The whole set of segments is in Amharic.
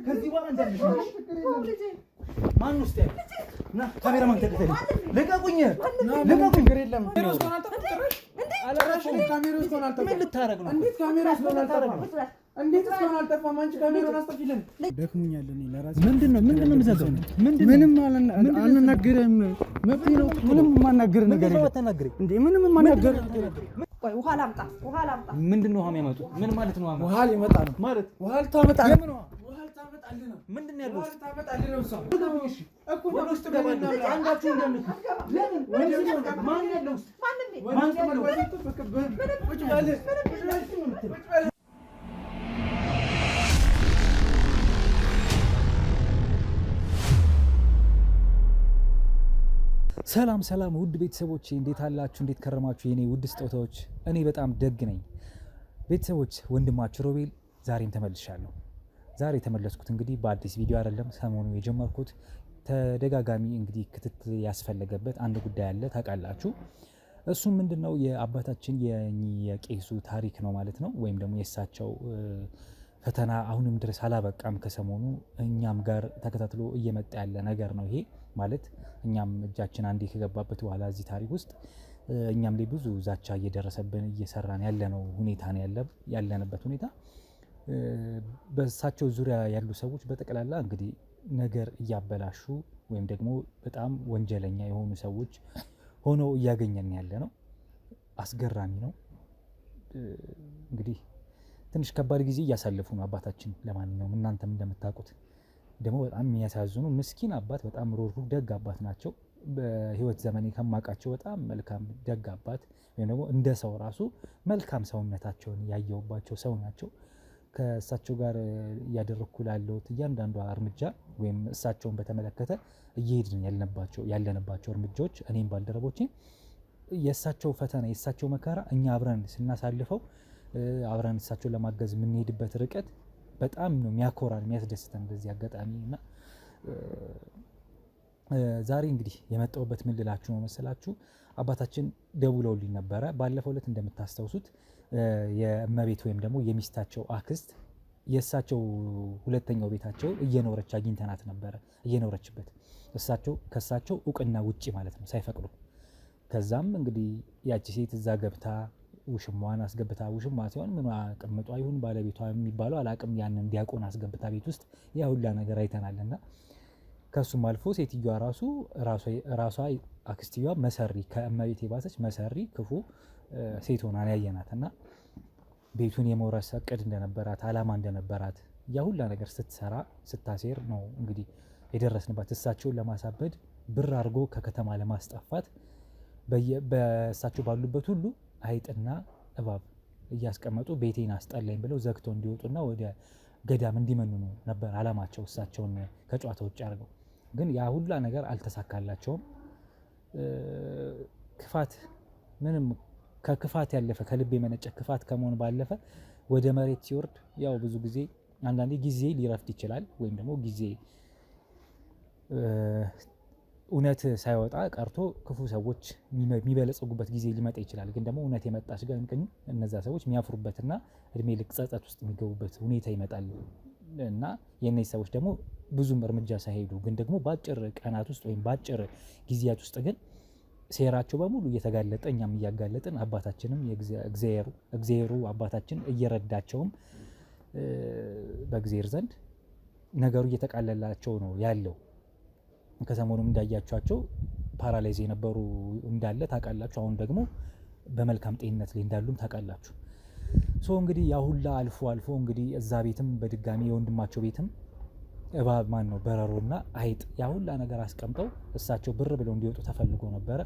ከዚህ በኋላ እንዳልሽ ማን ውስጥ ያለ ና ካሜራማን ተከተል። ልቀቁኝ ልቀቁኝ። ችግር የለም ምን ልታረግ ነው? እንዴት ካሜራ እንዴት እስካሁን አልጠፋም? አንቺ ካሜራውን አስጠፊልን። ደክሞኛል እኔ ለራሴ። ምንድነው የምዘጋው? ምንም አልናገርም። መብቴ ነው። ምንም የማናገር ነገር የለም እንዴ። ምንም የማናገር ቆይ ውሃ ላምጣ። ምንድነው ውሃ የሚያመጡ? ምን ማለት ነው? ውሃ ሊመጣ ነው ማለት ውሃ ልታመጣ ነው። ውሃ ልታመጣልህ ነው? ምንድነው ያለው? ውሃ ልታመጣልህ ነው። ሰው እሺ እኮ ወደ ውስጥ ገባለሁ። አንዳችሁ እንደምት ለምን ወንጀል ነው? ማን ያለው? ማን ያለው? ቁጭ በል ሰላም ሰላም ውድ ቤተሰቦች እንዴት አላችሁ? እንዴት ከረማችሁ? የኔ ውድ ስጦታዎች፣ እኔ በጣም ደግ ነኝ። ቤተሰቦች ወንድማችሁ ሮቤል ዛሬም ተመልሻለሁ። ዛሬ የተመለስኩት እንግዲህ በአዲስ ቪዲዮ አይደለም፣ ሰሞኑ የጀመርኩት ተደጋጋሚ እንግዲህ ክትትል ያስፈለገበት አንድ ጉዳይ አለ ታውቃላችሁ። እሱም ምንድነው የአባታችን የቄሱ ታሪክ ነው ማለት ነው። ወይም ደግሞ የእሳቸው ፈተና አሁንም ድረስ አላበቃም። ከሰሞኑ እኛም ጋር ተከታትሎ እየመጣ ያለ ነገር ነው ይሄ ማለት እኛም እጃችን አንዴ ከገባበት በኋላ እዚህ ታሪክ ውስጥ እኛም ላይ ብዙ ዛቻ እየደረሰብን እየሰራን ያለነው ሁኔታ ነው ያለንበት ሁኔታ። በእሳቸው ዙሪያ ያሉ ሰዎች በጠቅላላ እንግዲህ ነገር እያበላሹ ወይም ደግሞ በጣም ወንጀለኛ የሆኑ ሰዎች ሆነው እያገኘን ያለ ነው። አስገራሚ ነው። እንግዲህ ትንሽ ከባድ ጊዜ እያሳለፉ ነው አባታችን። ለማንኛውም እናንተም እንደምታውቁት ደግሞ በጣም የሚያሳዝኑ ምስኪን አባት፣ በጣም ሩህሩህ ደግ አባት ናቸው። በህይወት ዘመኔ ከማውቃቸው በጣም መልካም ደግ አባት ወይም ደግሞ እንደ ሰው ራሱ መልካም ሰውነታቸውን ያየውባቸው ሰው ናቸው። ከእሳቸው ጋር እያደረኩ ላለሁት እያንዳንዷ እርምጃ ወይም እሳቸውን በተመለከተ እየሄድን ያለንባቸው እርምጃዎች እኔም ባልደረቦቼ የእሳቸው ፈተና የእሳቸው መከራ እኛ አብረን ስናሳልፈው አብረን እሳቸውን ለማገዝ የምንሄድበት ርቀት በጣም ነው የሚያኮራን የሚያስደስተን በዚህ አጋጣሚ። እና ዛሬ እንግዲህ የመጣሁበት ምን ልላችሁ ነው መሰላችሁ? አባታችን ደውለውልኝ ነበረ ባለፈው ዕለት እንደምታስታውሱት የእመቤት ወይም ደግሞ የሚስታቸው አክስት የእሳቸው ሁለተኛው ቤታቸው እየኖረች አግኝተናት ነበረ። እየኖረችበት ከእሳቸው እውቅና ውጪ ማለት ነው ሳይፈቅዱ። ከዛም እንግዲህ ያቺ ሴት እዛ ገብታ ውሽሟን አስገብታ ውሽሟ ሲሆን ምን አቀምጧ ይሁን ባለቤቷ የሚባለው አላቅም ያንን ዲያቆን አስገብታ ቤት ውስጥ ያ ሁላ ነገር አይተናልና ከሱም አልፎ ሴትዮዋ ራሷ አክስትዮዋ መሰሪ ከእመቤት የባሰች መሰሪ ክፉ ሴት ሆና ያየናትና ቤቱን የመውረስ እቅድ እንደነበራት አላማ እንደነበራት ያ ሁላ ነገር ስትሰራ ስታሴር ነው እንግዲህ የደረስንባት። እሳቸውን ለማሳበድ ብር አድርጎ ከከተማ ለማስጠፋት በእሳቸው ባሉበት ሁሉ አይጥና እባብ እያስቀመጡ ቤቴን አስጠላኝ ብለው ዘግተው እንዲወጡና ወደ ገዳም እንዲመንኑ ነበር አላማቸው። እሳቸውን ከጨዋታ ውጭ አድርገው ግን ያ ሁላ ነገር አልተሳካላቸውም። ክፋት ምንም ከክፋት ያለፈ ከልብ የመነጨ ክፋት ከመሆን ባለፈ ወደ መሬት ሲወርድ ያው ብዙ ጊዜ አንዳንዴ ጊዜ ሊረፍድ ይችላል ወይም ደግሞ ጊዜ እውነት ሳይወጣ ቀርቶ ክፉ ሰዎች የሚበለጽጉበት ጊዜ ሊመጣ ይችላል። ግን ደግሞ እውነት የመጣች ጋር እነዛ ሰዎች የሚያፍሩበትና እድሜ ልክ ጸጸት ውስጥ የሚገቡበት ሁኔታ ይመጣል እና የእነዚህ ሰዎች ደግሞ ብዙም እርምጃ ሳይሄዱ ግን ደግሞ በአጭር ቀናት ውስጥ ወይም በአጭር ጊዜያት ውስጥ ግን ሴራቸው በሙሉ እየተጋለጠ እኛም እያጋለጥን አባታችንም እግዚአብሔሩ አባታችን እየረዳቸውም በእግዚአብሔር ዘንድ ነገሩ እየተቃለላቸው ነው ያለው። ከሰሞኑም እንዳያቸዋቸው ፓራላይዝ የነበሩ እንዳለ ታውቃላችሁ። አሁን ደግሞ በመልካም ጤንነት ላይ እንዳሉም ታውቃላችሁ። እንግዲህ ያ ሁላ አልፎ እንግዲህ እዛ ቤትም በድጋሚ የወንድማቸው ቤትም እባብ በረሮና አይጥ ያ ሁላ ነገር አስቀምጠው እሳቸው ብር ብለው እንዲወጡ ተፈልጎ ነበረ።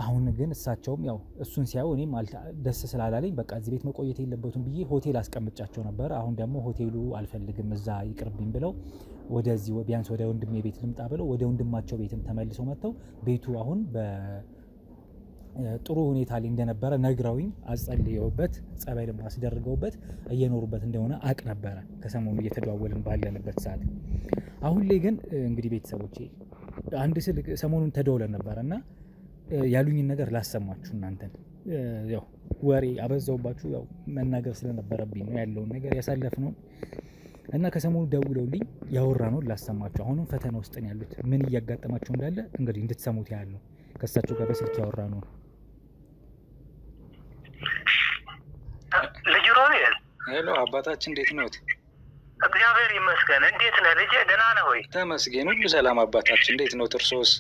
አሁን ግን እሳቸውም ያው እሱን ሲያዩ እኔም ደስ ስላላለኝ በቃ እዚህ ቤት መቆየት የለበትም ብዬ ሆቴል አስቀምጫቸው ነበረ። አሁን ደግሞ ሆቴሉ አልፈልግም እዛ ይቅርብኝ ብለው ወደዚህ ቢያንስ ወደ ወንድሜ ቤት ልምጣ ብለው ወደ ወንድማቸው ቤትም ተመልሰው መጥተው ቤቱ አሁን በጥሩ ሁኔታ ላይ እንደነበረ ነግረውኝ አጸልየውበት ጸበልም አስደርገውበት እየኖሩበት እንደሆነ አቅ ነበረ ከሰሞኑ እየተደዋወልን ባለንበት ሰዓት። አሁን ላይ ግን እንግዲህ ቤተሰቦቼ አንድ ሰሞኑን ተደውለን ነበረና ያሉኝን ነገር ላሰማችሁ እናንተን። ያው ወሬ አበዛውባችሁ። ያው መናገር ስለነበረብኝ ነው ያለውን ነገር ያሳለፍነው እና ከሰሞኑ ደውለውልኝ ያወራነውን ላሰማችሁ። አሁንም ፈተና ውስጥ ነው ያሉት። ምን እያጋጠማቸው እንዳለ እንግዲህ እንድትሰሙት ያለው ከእሳቸው ጋር በስልክ ያወራነው ነው። ልጅ ሮቤል፣ ሄሎ አባታችን፣ እንዴት ነዎት? እግዚአብሔር ይመስገን። እንዴት ነህ ልጄ? ደህና ነህ ወይ? ተመስገን፣ ሁሉ ሰላም አባታችን። እንዴት ነዎት እርሶስ?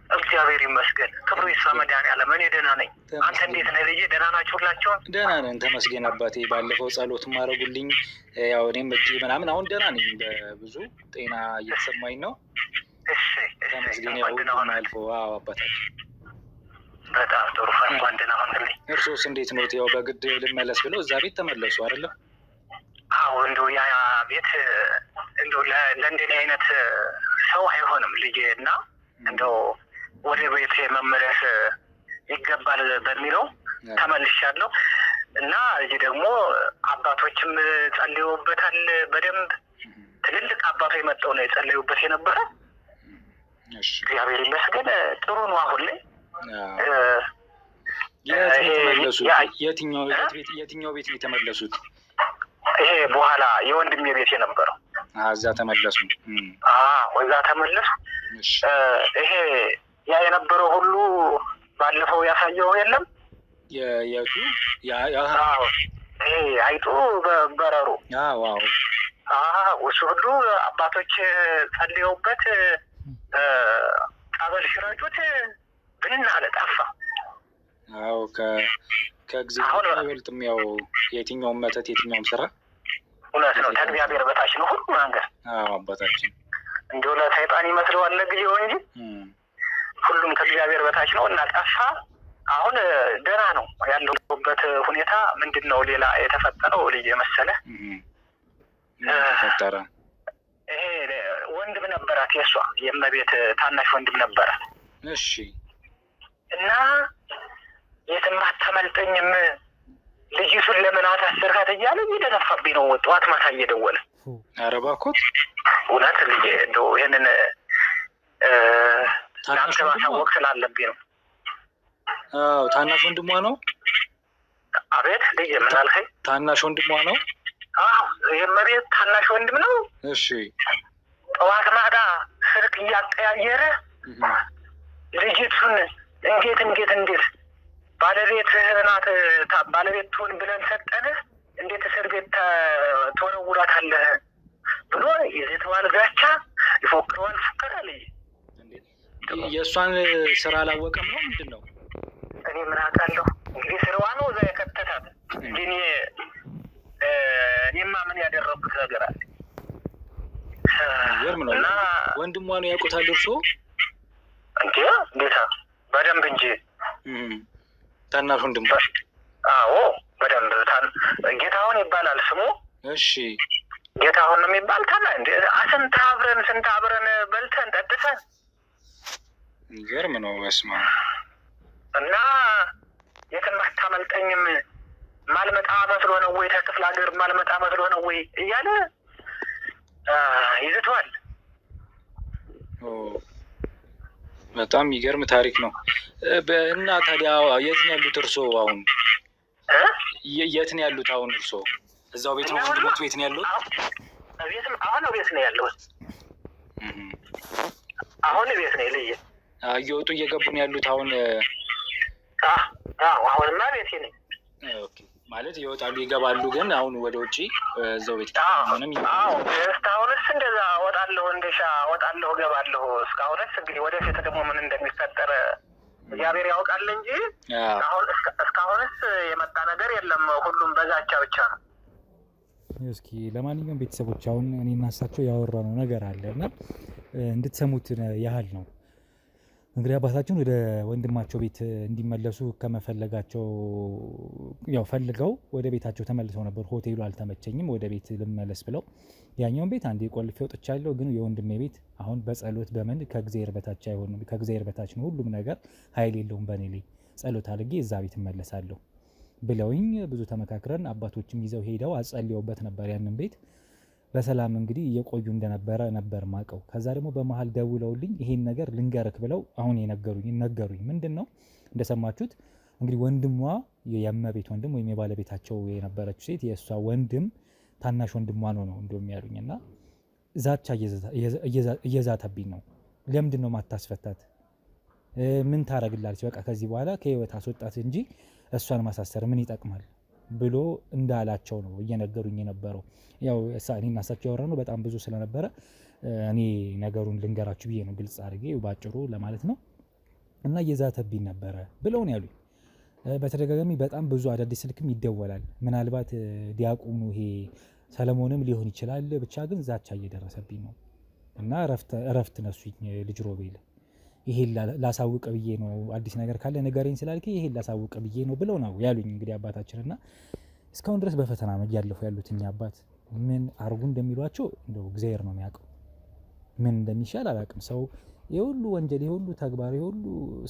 እግዚአብሔር ይመስገን። ክብሩ ይስፋ መድኃኒዓለም። እኔ ደህና ነኝ። አንተ እንዴት ነህ ልጄ? ደህና ናችሁ ሁላችሁም? ደህና ነን ተመስገን አባቴ። ባለፈው ጸሎት ማድረጉልኝ ያው እኔም እጅ ምናምን አሁን ደህና ነኝ። በብዙ ጤና እየተሰማኝ ነው። ተመስገን። ያው ሁሉም አልፎ አባታችን በጣም ጥሩ። እንኳን ደህና ሆንልኝ። እርሶስ እንዴት ነዎት? ያው በግድ ልመለስ ብለው እዛ ቤት ተመለሱ አይደለም? አዎ እንደው ያ ቤት እንደው ለእንደኔ አይነት ሰው አይሆንም ልጄ እና እንደው ወደ ቤት መመለስ ይገባል በሚለው ተመልሻለሁ እና እዚህ ደግሞ አባቶችም ጸልዩበታል በደንብ ትልልቅ አባቶች መጥተው ነው የጸለዩበት የነበረ። እግዚአብሔር ይመስገን ጥሩ ነው። አሁን ላይ የትኛው ቤት ነው የተመለሱት? ይሄ በኋላ የወንድሜ ቤት የነበረው እዛ ተመለሱ? እዛ ተመለሱ። ይሄ ያ የነበረው ሁሉ ባለፈው ያሳየው የለም የቱ ይሄ አይጡ በረሩ እሱ ሁሉ አባቶች ጸልየውበት ጸበል ሲረጩት ብን አለ ጠፋ። አዎ ከእግዚአብሔር አይበልጥም። ያው የትኛውም መተት የትኛውም ስራ እውነት ነው። ከእግዚአብሔር በታች ነው ሁሉ ነገር። አባታችን እንዲሁ ለሰይጣን ይመስለዋል ለጊዜው እንጂ ሁሉም ከእግዚአብሔር በታች ነው እና ጠፋ። አሁን ደህና ነው ያለሁበት ሁኔታ። ምንድን ነው ሌላ የተፈጠረው ልጅ የመሰለ ተፈጠረ? ይሄ ወንድም ነበራት የእሷ የእመቤት ታናሽ ወንድም ነበራት። እሺ። እና የትም አታመልጠኝም ልጅቱን ለምን አታሰርካት እያለ እየደነፋብኝ ነው ጠዋት ማታ እየደወለ። ኧረ እባክዎት እውነት ልጄ እንደው ይህንን ለአንተ ማሳወቅ ስላለብኝ ነው። ታናሽ ወንድሟ ነው? አቤት ልጄ ምን አልከኝ? ታናሽ ወንድሟ ነው? የእመቤት ታናሽ ወንድም ነው። እሺ። ጠዋት ማታ ስልክ እያቀያየረ ልጅቱን እንዴት ባለቤትህ ናት ባለቤት ትሆን ብለን ሰጠንህ እንዴት እስር ቤት ትወረውራታለህ ብሎ ይዘተዋል ዛቻ፣ ይፎክረዋል ፉከራ። ልጅ የእሷን ስራ አላወቀም ነው ምንድን ነው? እኔ ምን አውቃለሁ እንግዲህ ስራዋ ነው እዛ የከተታት እንጂ እኔማ ምን ያደረኩት ነገር አለ? ይገርም ነው። ወንድሟ ነው ያውቁታል እርስዎ? እንዴ እንዴታ በደንብ እንጂ ታናሽ ወንድሟ? አዎ በደንብ ጌታሁን ይባላል ስሙ። እሺ ጌታሁን ነው የሚባል እንዴ ስንት አብረን በልተን ጠጥተን። ይገርም ነው። በስመ አብ። እና የትም አታመልጠኝም ማልመጣ መስሎ ነው ወይ ከክፍለ ሀገር ማልመጣ መስሎ ነው ወይ እያለ ይዝቷል። በጣም የሚገርም ታሪክ ነው። እና ታዲያ የት ነው ያሉት እርስዎ አሁን? የት ነው ያሉት አሁን እርስዎ? እዛው ቤት ነው? ወንድሞት ቤት ነው ያሉት? አሁን ቤት ነው ያለሁት። አሁን ቤት ነው ልዬ። እየወጡ እየገቡ ነው ያሉት አሁን? አሁንማ ቤት ነኝ። ኦኬ ማለት ይወጣሉ ይገባሉ፣ ግን አሁን ወደ ውጭ እዛው ቤት ምንም? እስካሁንስ እንደዛ እወጣለሁ እንደሻ እወጣለሁ እገባለሁ። እስካሁንስ እንግዲህ ወደፊት ደግሞ ምን እንደሚፈጠር እግዚአብሔር ያውቃል እንጂ እስካሁንስ የመጣ ነገር የለም። ሁሉም በዛቻ ብቻ ነው። እስኪ ለማንኛውም ቤተሰቦች አሁን እኔና እሳቸው ያወራነው ነገር አለ እና እንድትሰሙት ያህል ነው። እንግዲህ አባታችን ወደ ወንድማቸው ቤት እንዲመለሱ ከመፈለጋቸው ያው ፈልገው ወደ ቤታቸው ተመልሰው ነበር። ሆቴሉ አልተመቸኝም ወደ ቤት ልመለስ ብለው ያኛውን ቤት አንዴ ቆልፌ ወጥቻለሁ፣ ግን የወንድሜ ቤት አሁን በጸሎት በምን ከእግዚአብሔር በታች አይሆንም፣ ከእግዚአብሔር በታች ነው ሁሉም ነገር፣ ኃይል የለውም በእኔ ላይ ጸሎት አድርጌ እዛ ቤት እመለሳለሁ ብለውኝ ብዙ ተመካክረን አባቶችም ይዘው ሄደው አጸልየውበት ነበር ያንን ቤት በሰላም እንግዲህ እየቆዩ እንደነበረ ነበር ማቀው። ከዛ ደግሞ በመሀል ደውለውልኝ ይሄን ነገር ልንገርክ ብለው አሁን ነገሩኝ። ምንድን ነው እንደሰማችሁት እንግዲህ ወንድሟ የእመቤት ወንድም ወይም የባለቤታቸው የነበረችው ሴት የእሷ ወንድም ታናሽ ወንድሟ ነው እንደውም ያሉኝ እና ዛቻ እየዛተብኝ ነው። ለምንድን ነው ማታስፈታት? ምን ታረግላለች? በቃ ከዚህ በኋላ ከህይወት አስወጣት እንጂ እሷን ማሳሰር ምን ይጠቅማል ብሎ እንዳላቸው ነው እየነገሩኝ የነበረው። ያው እኔና እሳቸው ያወራነው በጣም ብዙ ስለነበረ እኔ ነገሩን ልንገራችሁ ብዬ ነው ግልጽ አድርጌ ባጭሩ ለማለት ነው። እና እየዛተብኝ ነበረ ብለው ነው ያሉኝ። በተደጋጋሚ በጣም ብዙ አዳዲስ ስልክም ይደወላል። ምናልባት ዲያቆኑ ይሄ ሰለሞንም ሊሆን ይችላል። ብቻ ግን ዛቻ እየደረሰብኝ ነው እና እረፍት ነሱኝ። ልጅ ሮቤል ይሄን ላሳውቅ ብዬ ነው፣ አዲስ ነገር ካለ ንገረኝ ስላልከኝ ይሄን ላሳውቅ ብዬ ነው ብለው ነው ያሉኝ እንግዲህ አባታችን። እና እስካሁን ድረስ በፈተና ነው እያለፉ ያሉት እኛ አባት። ምን አርጉ እንደሚሏቸው እንደው እግዚአብሔር ነው የሚያውቀው። ምን እንደሚሻል አላውቅም። ሰው የሁሉ ወንጀል የሁሉ ተግባር የሁሉ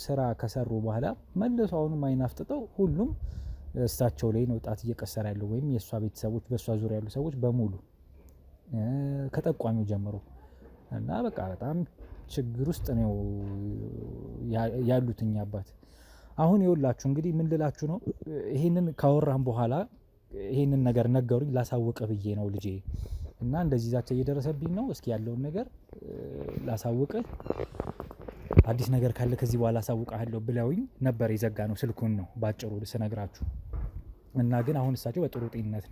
ስራ ከሰሩ በኋላ መልሶ አሁንም አይናፍጥጠው ሁሉም እሳቸው ላይ ነው ጣት እየቀሰረ ያለው ወይም የእሷ ቤተሰቦች በእሷ ዙሪያ ያሉ ሰዎች በሙሉ ከጠቋሚው ጀምሮ እና በቃ በጣም ችግር ውስጥ ነው ያሉት እኛ አባት። አሁን ይኸውላችሁ እንግዲህ ምን ልላችሁ ነው፣ ይሄንን ካወራን በኋላ ይሄንን ነገር ነገሩኝ ላሳውቅ ብዬ ነው ልጄ እና እንደዚህ ዛቻ እየደረሰብኝ ነው፣ እስኪ ያለውን ነገር ላሳውቅ፣ አዲስ ነገር ካለ ከዚህ በኋላ አሳውቃለሁ ብለውኝ ነበር። የዘጋ ነው ስልኩን ነው ባጭሩ ስነግራችሁ። እና ግን አሁን እሳቸው በጥሩ ጤንነት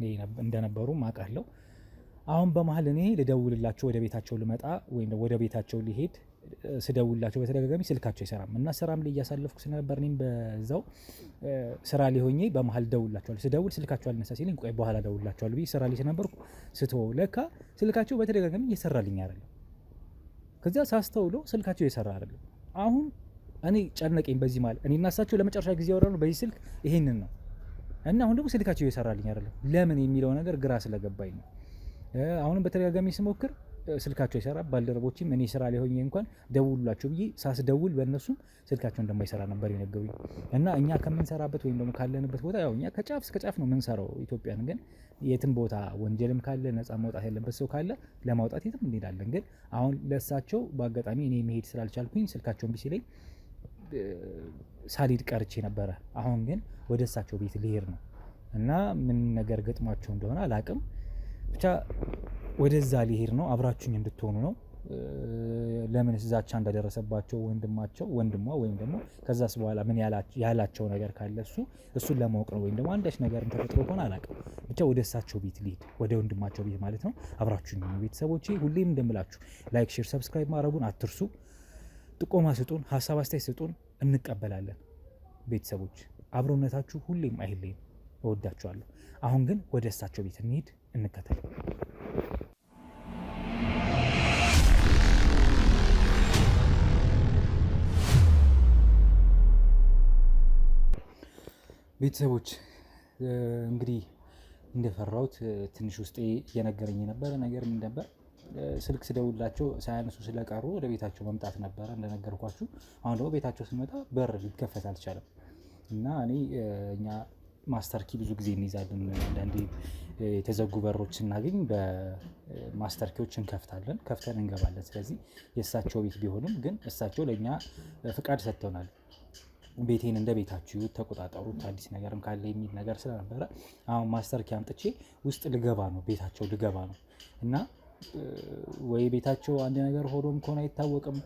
እንደነበሩ አውቃለሁ። አሁን በመሀል እኔ ልደውልላቸው ወደ ቤታቸው ልመጣ ወይም ወደ ቤታቸው ሊሄድ ስደውልላቸው በተደጋጋሚ ስልካቸው አይሰራም እና ስራም ላይ እያሳለፍኩ ስለነበር እኔም በዛው ስራ ላይ ሆኜ በመሀል ደውልላቸዋለሁ። ስደውል ስልካቸው አልነሳ ሲለኝ ቆይ በኋላ ደውልላቸዋለሁ ብዬ ስራ ላይ ስለነበርኩ ስትወው ለካ ስልካቸው በተደጋጋሚ እየሰራልኝ አይደለም። ከዚያ ሳስተውለው ስልካቸው እየሰራ አይደለም። አሁን እኔ ጨነቀኝ። በዚህ ማለት እኔና እሳቸው ለመጨረሻ ጊዜ ያወራነው በዚህ ስልክ ይሄንን ነው እና አሁን ደግሞ ስልካቸው እየሰራልኝ አይደለም። ለምን የሚለው ነገር ግራ ስለገባኝ ነው። አሁንም በተደጋጋሚ ስሞክር ስልካቸው ይሰራ። ባልደረቦችም እኔ ስራ ላይ ሆኜ እንኳን ደውሉላቸው ብዬ ሳስደውል በእነሱም ስልካቸው እንደማይሰራ ነበር የነገሩኝ። እና እኛ ከምንሰራበት ወይም ደግሞ ካለንበት ቦታ ያው እኛ ከጫፍ እስከ ጫፍ ነው የምንሰራው ኢትዮጵያን። ግን የትም ቦታ ወንጀልም ካለ ነፃ መውጣት ያለበት ሰው ካለ ለማውጣት የትም እንሄዳለን። ግን አሁን ለእሳቸው በአጋጣሚ እኔ መሄድ ስላልቻልኩኝ ስልካቸውን ቢሲለኝ ሳልሄድ ቀርቼ ነበረ። አሁን ግን ወደ እሳቸው ቤት ልሄድ ነው እና ምን ነገር ገጥሟቸው እንደሆነ አላቅም። ብቻ ወደዛ ሊሄድ ነው። አብራችሁኝ እንድትሆኑ ነው። ለምን ዛቻ እንደደረሰባቸው ወንድሟ ወይም ደግሞ ከዛስ በኋላ ምን ያላቸው ነገር ካለ እሱን ለማወቅ ነው። ወይም ደግሞ አንዳች ነገር ተፈጥሮ ከሆነ አላውቅም። ብቻ ወደ እሳቸው ቤት ሊሄድ ወደ ወንድማቸው ቤት ማለት ነው። አብራችሁኝ ነው ቤተሰቦቼ። ሁሌም እንደምላችሁ ላይክ፣ ሼር፣ ሰብስክራይብ ማድረጉን አትርሱ። ጥቆማ ስጡን፣ ሀሳብ አስተያየት ስጡን፣ እንቀበላለን። ቤተሰቦች አብሮነታችሁ ሁሌም አይለይም። እወዳችኋለሁ። አሁን ግን ወደ እሳቸው ቤት እንሂድ፣ እንከተል። ቤተሰቦች እንግዲህ እንደፈራሁት ትንሽ ውስጤ እየነገረኝ የነበረ ነገር ምን ነበር፣ ስልክ ስደውላቸው ሳያነሱ ስለቀሩ ወደ ቤታቸው መምጣት ነበረ እንደነገርኳችሁ። አሁን ደግሞ ቤታቸው ስንመጣ በር ሊከፈት አልቻለም እና እኛ ማስተር ኪ ብዙ ጊዜ እንይዛለን። አንዳንዴ የተዘጉ በሮች ስናገኝ በማስተር ኪዎች እንከፍታለን፣ ከፍተን እንገባለን። ስለዚህ የእሳቸው ቤት ቢሆንም ግን እሳቸው ለእኛ ፍቃድ ሰጥተውናል። ቤቴን እንደ ቤታችሁ ተቆጣጠሩት፣ አዲስ ነገርም ካለ የሚል ነገር ስለነበረ አሁን ማስተር ኪ አምጥቼ ውስጥ ልገባ ነው፣ ቤታቸው ልገባ ነው እና ወይ ቤታቸው አንድ ነገር ሆኖም ከሆነ አይታወቅም።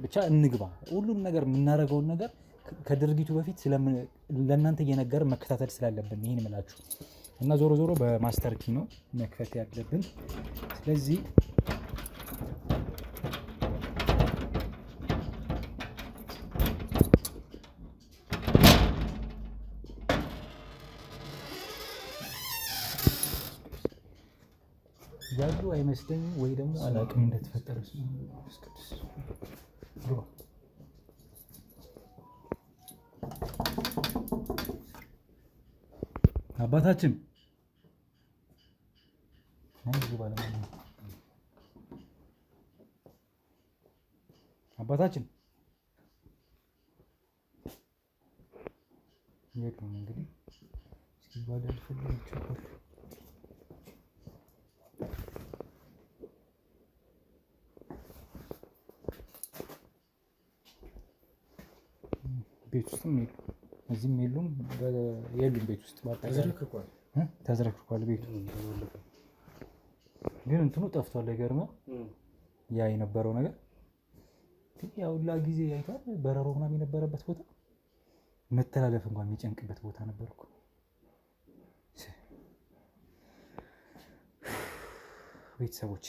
ብቻ እንግባ። ሁሉም ነገር የምናደርገውን ነገር ከድርጊቱ በፊት ለእናንተ እየነገርን መከታተል ስላለብን ይህን ምላችሁ እና ዞሮ ዞሮ በማስተር ኪ ነው መክፈት ያለብን። ስለዚህ ያሉ አይመስለኝም ወይ ደግሞ አላውቅም እንደተፈጠረ አባታችን አባታችን የሉም እንግዲህ ሲባል ያልፈልጋቸው ቤት ውስጥም የሉ እዚህም የሉም ቤት ውስጥ ተዝረክርኳል ቤቱ። ግን እንትኑ ጠፍቷል። አይገርምም? ያ የነበረው ነገር ያው ሁላ ጊዜ አይቷል። በረሮ ምናምን የነበረበት ቦታ መተላለፍ እንኳን የሚጨንቅበት ቦታ ነበርኩ። ቤተሰቦቼ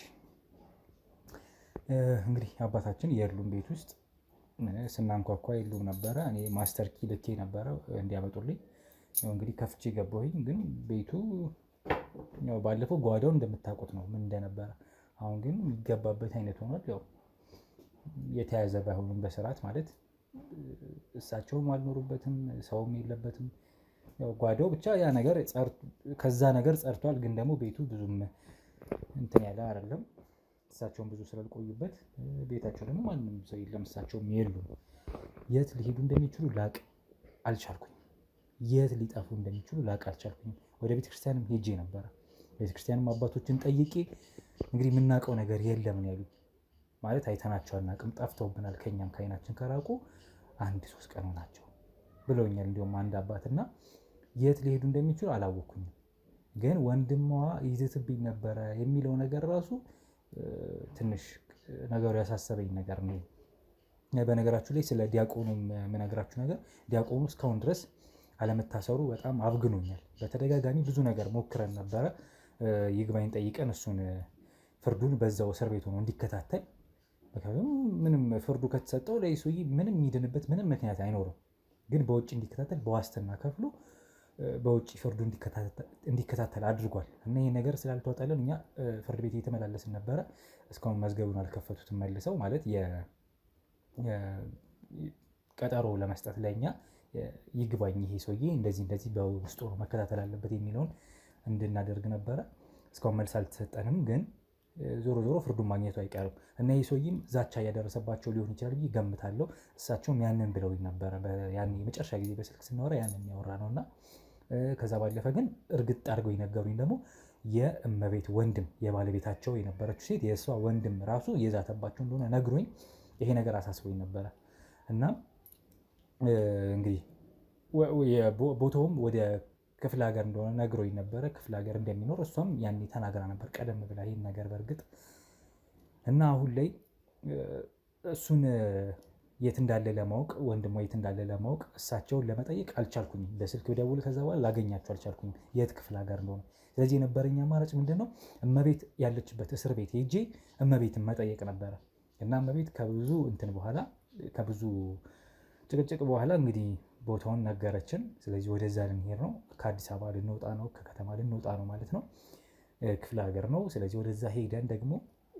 እንግዲህ አባታችን የሉም ቤት ውስጥ ስናንኳኳ የሉም ነበረ። እኔ ማስተር ኪ ልኬ ነበረ እንዲያመጡልኝ። ያው እንግዲህ ከፍቼ ገባሁኝ። ግን ቤቱ ያው ባለፈው ጓዳው እንደምታውቁት ነው ምን እንደነበረ። አሁን ግን የሚገባበት አይነት ሆኗል። ያው የተያዘ ባይሆንም በስርዓት ማለት እሳቸውም አልኖሩበትም፣ ሰውም የለበትም። ያው ጓዳው ብቻ ያ ነገር ከዛ ነገር ጸርቷል። ግን ደግሞ ቤቱ ብዙም እንትን ያለ አይደለም። እሳቸውም ብዙ ስላልቆዩበት ቤታቸው ደግሞ ማንም ሰው የለም። እሳቸውም የሉም። የት ሊሄዱ እንደሚችሉ ላቅ አልቻልኩኝ። የት ሊጠፉ እንደሚችሉ ላቅ አልቻልኩኝ። ወደ ቤተክርስቲያንም ሄጄ ነበረ። ቤተክርስቲያንም አባቶችን ጠይቄ እንግዲህ የምናውቀው ነገር የለም ነው ያሉኝ። ማለት አይተናቸው አናውቅም፣ ጠፍተውብናል፣ ከኛም ከዓይናችን ከራቁ 1-3 ቀን ሆናቸው ብለውኛል። እንዲሁም አንድ አባትና የት ሊሄዱ እንደሚችሉ አላወኩኝም። ግን ወንድሟ ይዝትብኝ ነበረ የሚለው ነገር ራሱ ትንሽ ነገሩ ያሳሰበኝ ነገር ነው። በነገራችሁ ላይ ስለ ዲያቆኑ የምነግራችሁ ነገር ዲያቆኑ እስካሁን ድረስ አለመታሰሩ በጣም አብግኖኛል። በተደጋጋሚ ብዙ ነገር ሞክረን ነበረ። ይግባኝ ጠይቀን እሱን ፍርዱን በዛው እስር ቤት ሆኖ እንዲከታተል። ምንም ፍርዱ ከተሰጠው ለይሱይ ምንም የሚድንበት ምንም ምክንያት አይኖርም። ግን በውጭ እንዲከታተል በዋስትና ከፍሎ በውጭ ፍርዱ እንዲከታተል አድርጓል። እና ይህ ነገር ስላልተወጣለን እኛ ፍርድ ቤት እየተመላለስን ነበረ። እስካሁን መዝገቡን አልከፈቱትም መልሰው ማለት ቀጠሮ ለመስጠት ለእኛ ይግባኝ ይሄ ሰውዬ እንደዚህ በውስጡ መከታተል አለበት የሚለውን እንድናደርግ ነበረ። እስካሁን መልስ አልተሰጠንም። ግን ዞሮ ዞሮ ፍርዱን ማግኘቱ አይቀርም እና ይህ ሰውዬም ዛቻ እያደረሰባቸው ሊሆን ይችላል ብዬ ገምታለሁ። እሳቸውም ያንን ብለውኝ ነበረ። የመጨረሻ ጊዜ በስልክ ስናወራ ያንን ያወራ ነው እና ከዛ ባለፈ ግን እርግጥ አድርገው የነገሩኝ ደግሞ የእመቤት ወንድም የባለቤታቸው የነበረችው ሴት የእሷ ወንድም ራሱ የዛተባቸው እንደሆነ ነግሮኝ ይሄ ነገር አሳስቦኝ ነበረ እና እንግዲህ ቦታውም ወደ ክፍለ ሀገር እንደሆነ ነግሮኝ ነበረ። ክፍለ ሀገር እንደሚኖር እሷም ያኔ ተናግራ ነበር ቀደም ብላ ይህን ነገር በእርግጥ እና አሁን ላይ እሱን የት እንዳለ ለማወቅ ወንድሟ የት እንዳለ ለማወቅ እሳቸውን ለመጠየቅ አልቻልኩኝም። በስልክ ደውል ከዛ በኋላ ላገኛቸው አልቻልኩኝም የት ክፍለ ሀገር እንደሆነ። ስለዚህ የነበረኝ አማራጭ ምንድን ነው? እመቤት ያለችበት እስር ቤት ሄጄ እመቤትን መጠየቅ ነበረ እና እመቤት ከብዙ እንትን በኋላ ከብዙ ጭቅጭቅ በኋላ እንግዲህ ቦታውን ነገረችን። ስለዚህ ወደዛ ልንሄድ ነው። ከአዲስ አበባ ልንወጣ ነው፣ ከከተማ ልንወጣ ነው ማለት ነው። ክፍለ ሀገር ነው። ስለዚህ ወደዛ ሄደን ደግሞ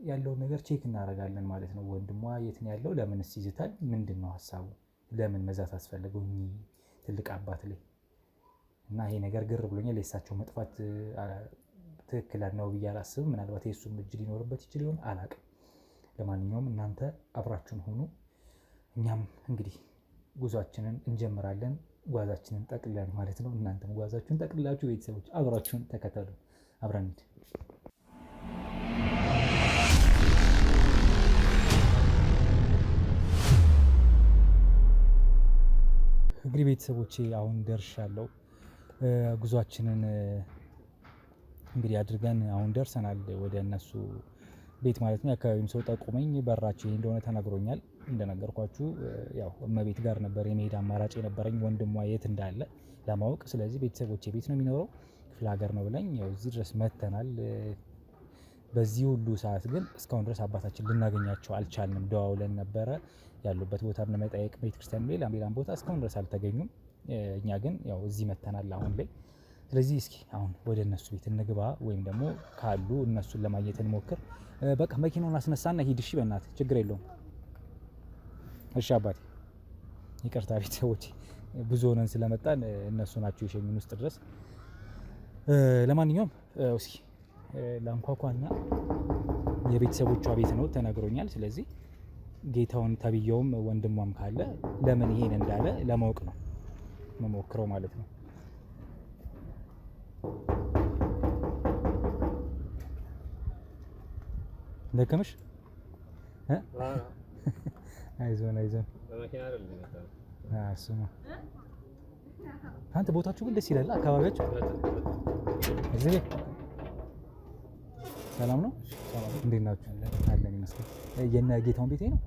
ያለውን ነገር ቼክ እናደርጋለን ማለት ነው። ወንድሟ የት ነው ያለው? ለምንስ ይዝታል? ምንድን ነው ሀሳቡ? ለምን መዛት አስፈለገው ትልቅ አባት ላይ? እና ይሄ ነገር ግር ብሎኛል። የእሳቸው መጥፋት ትክክል ነው ብዬ አላስብም። ምናልባት የእሱም እጅ ሊኖርበት ይችል ይሆን አላውቅም። ለማንኛውም እናንተ አብራችሁን ሆኑ። እኛም እንግዲህ ጉዟችንን እንጀምራለን። ጓዛችንን ጠቅልለን ማለት ነው። እናንተም ጓዛችሁን ጠቅልላችሁ ቤተሰቦች አብራችሁን ተከተሉ። አብረን እንሂድ። እንግዲህ ቤተሰቦቼ አሁን ደርሻለሁ። ጉዟችንን እንግዲህ አድርገን አሁን ደርሰናል ወደ እነሱ ቤት ማለት ነው። የአካባቢም ሰው ጠቁመኝ በራቸው ይሄ እንደሆነ ተናግሮኛል። እንደነገርኳችሁ ያው እመቤት ጋር ነበር የመሄድ አማራጭ የነበረኝ ወንድሟ የት እንዳለ ለማወቅ። ስለዚህ ቤተሰቦቼ ቤት ነው የሚኖረው፣ ክፍለ ሀገር ነው ብለኝ ያው እዚህ ድረስ መተናል። በዚህ ሁሉ ሰዓት ግን እስካሁን ድረስ አባታችን ልናገኛቸው አልቻልንም። ደዋውለን ነበረ ያሉበት ቦታ ለመጠየቅ ቤተክርስቲያን ሌላም ቦታ እስካሁን ድረስ አልተገኙም። እኛ ግን ያው እዚህ መተናል አሁን ላይ። ስለዚህ እስኪ አሁን ወደ እነሱ ቤት እንግባ ወይም ደግሞ ካሉ እነሱን ለማግኘት እንሞክር። በቃ መኪናውን አስነሳና ሂድ። እሺ በእናትህ ችግር የለውም። እሺ አባቴ ይቅርታ ቤተሰቦች ብዙ ሆነን ስለመጣን እነሱ ናቸው የሸኙን ውስጥ ድረስ። ለማንኛውም እስኪ ላንኳኳና የቤተሰቦቿ ቤት ነው ተነግሮኛል። ስለዚህ ጌታውን ተብየውም ወንድሟም ካለ ለምን ይሄን እንዳለ ለማወቅ ነው መሞክረው ማለት ነው። ደከመሽ? አይዞን አይዞን። አንተ ቦታችሁ ግን ደስ ይላል አካባቢያችሁ። እዚህ ቤት ሰላም ነው? እንዴት ናችሁ? አለን ይመስገን። የነ ጌታውን ቤቴ ነው?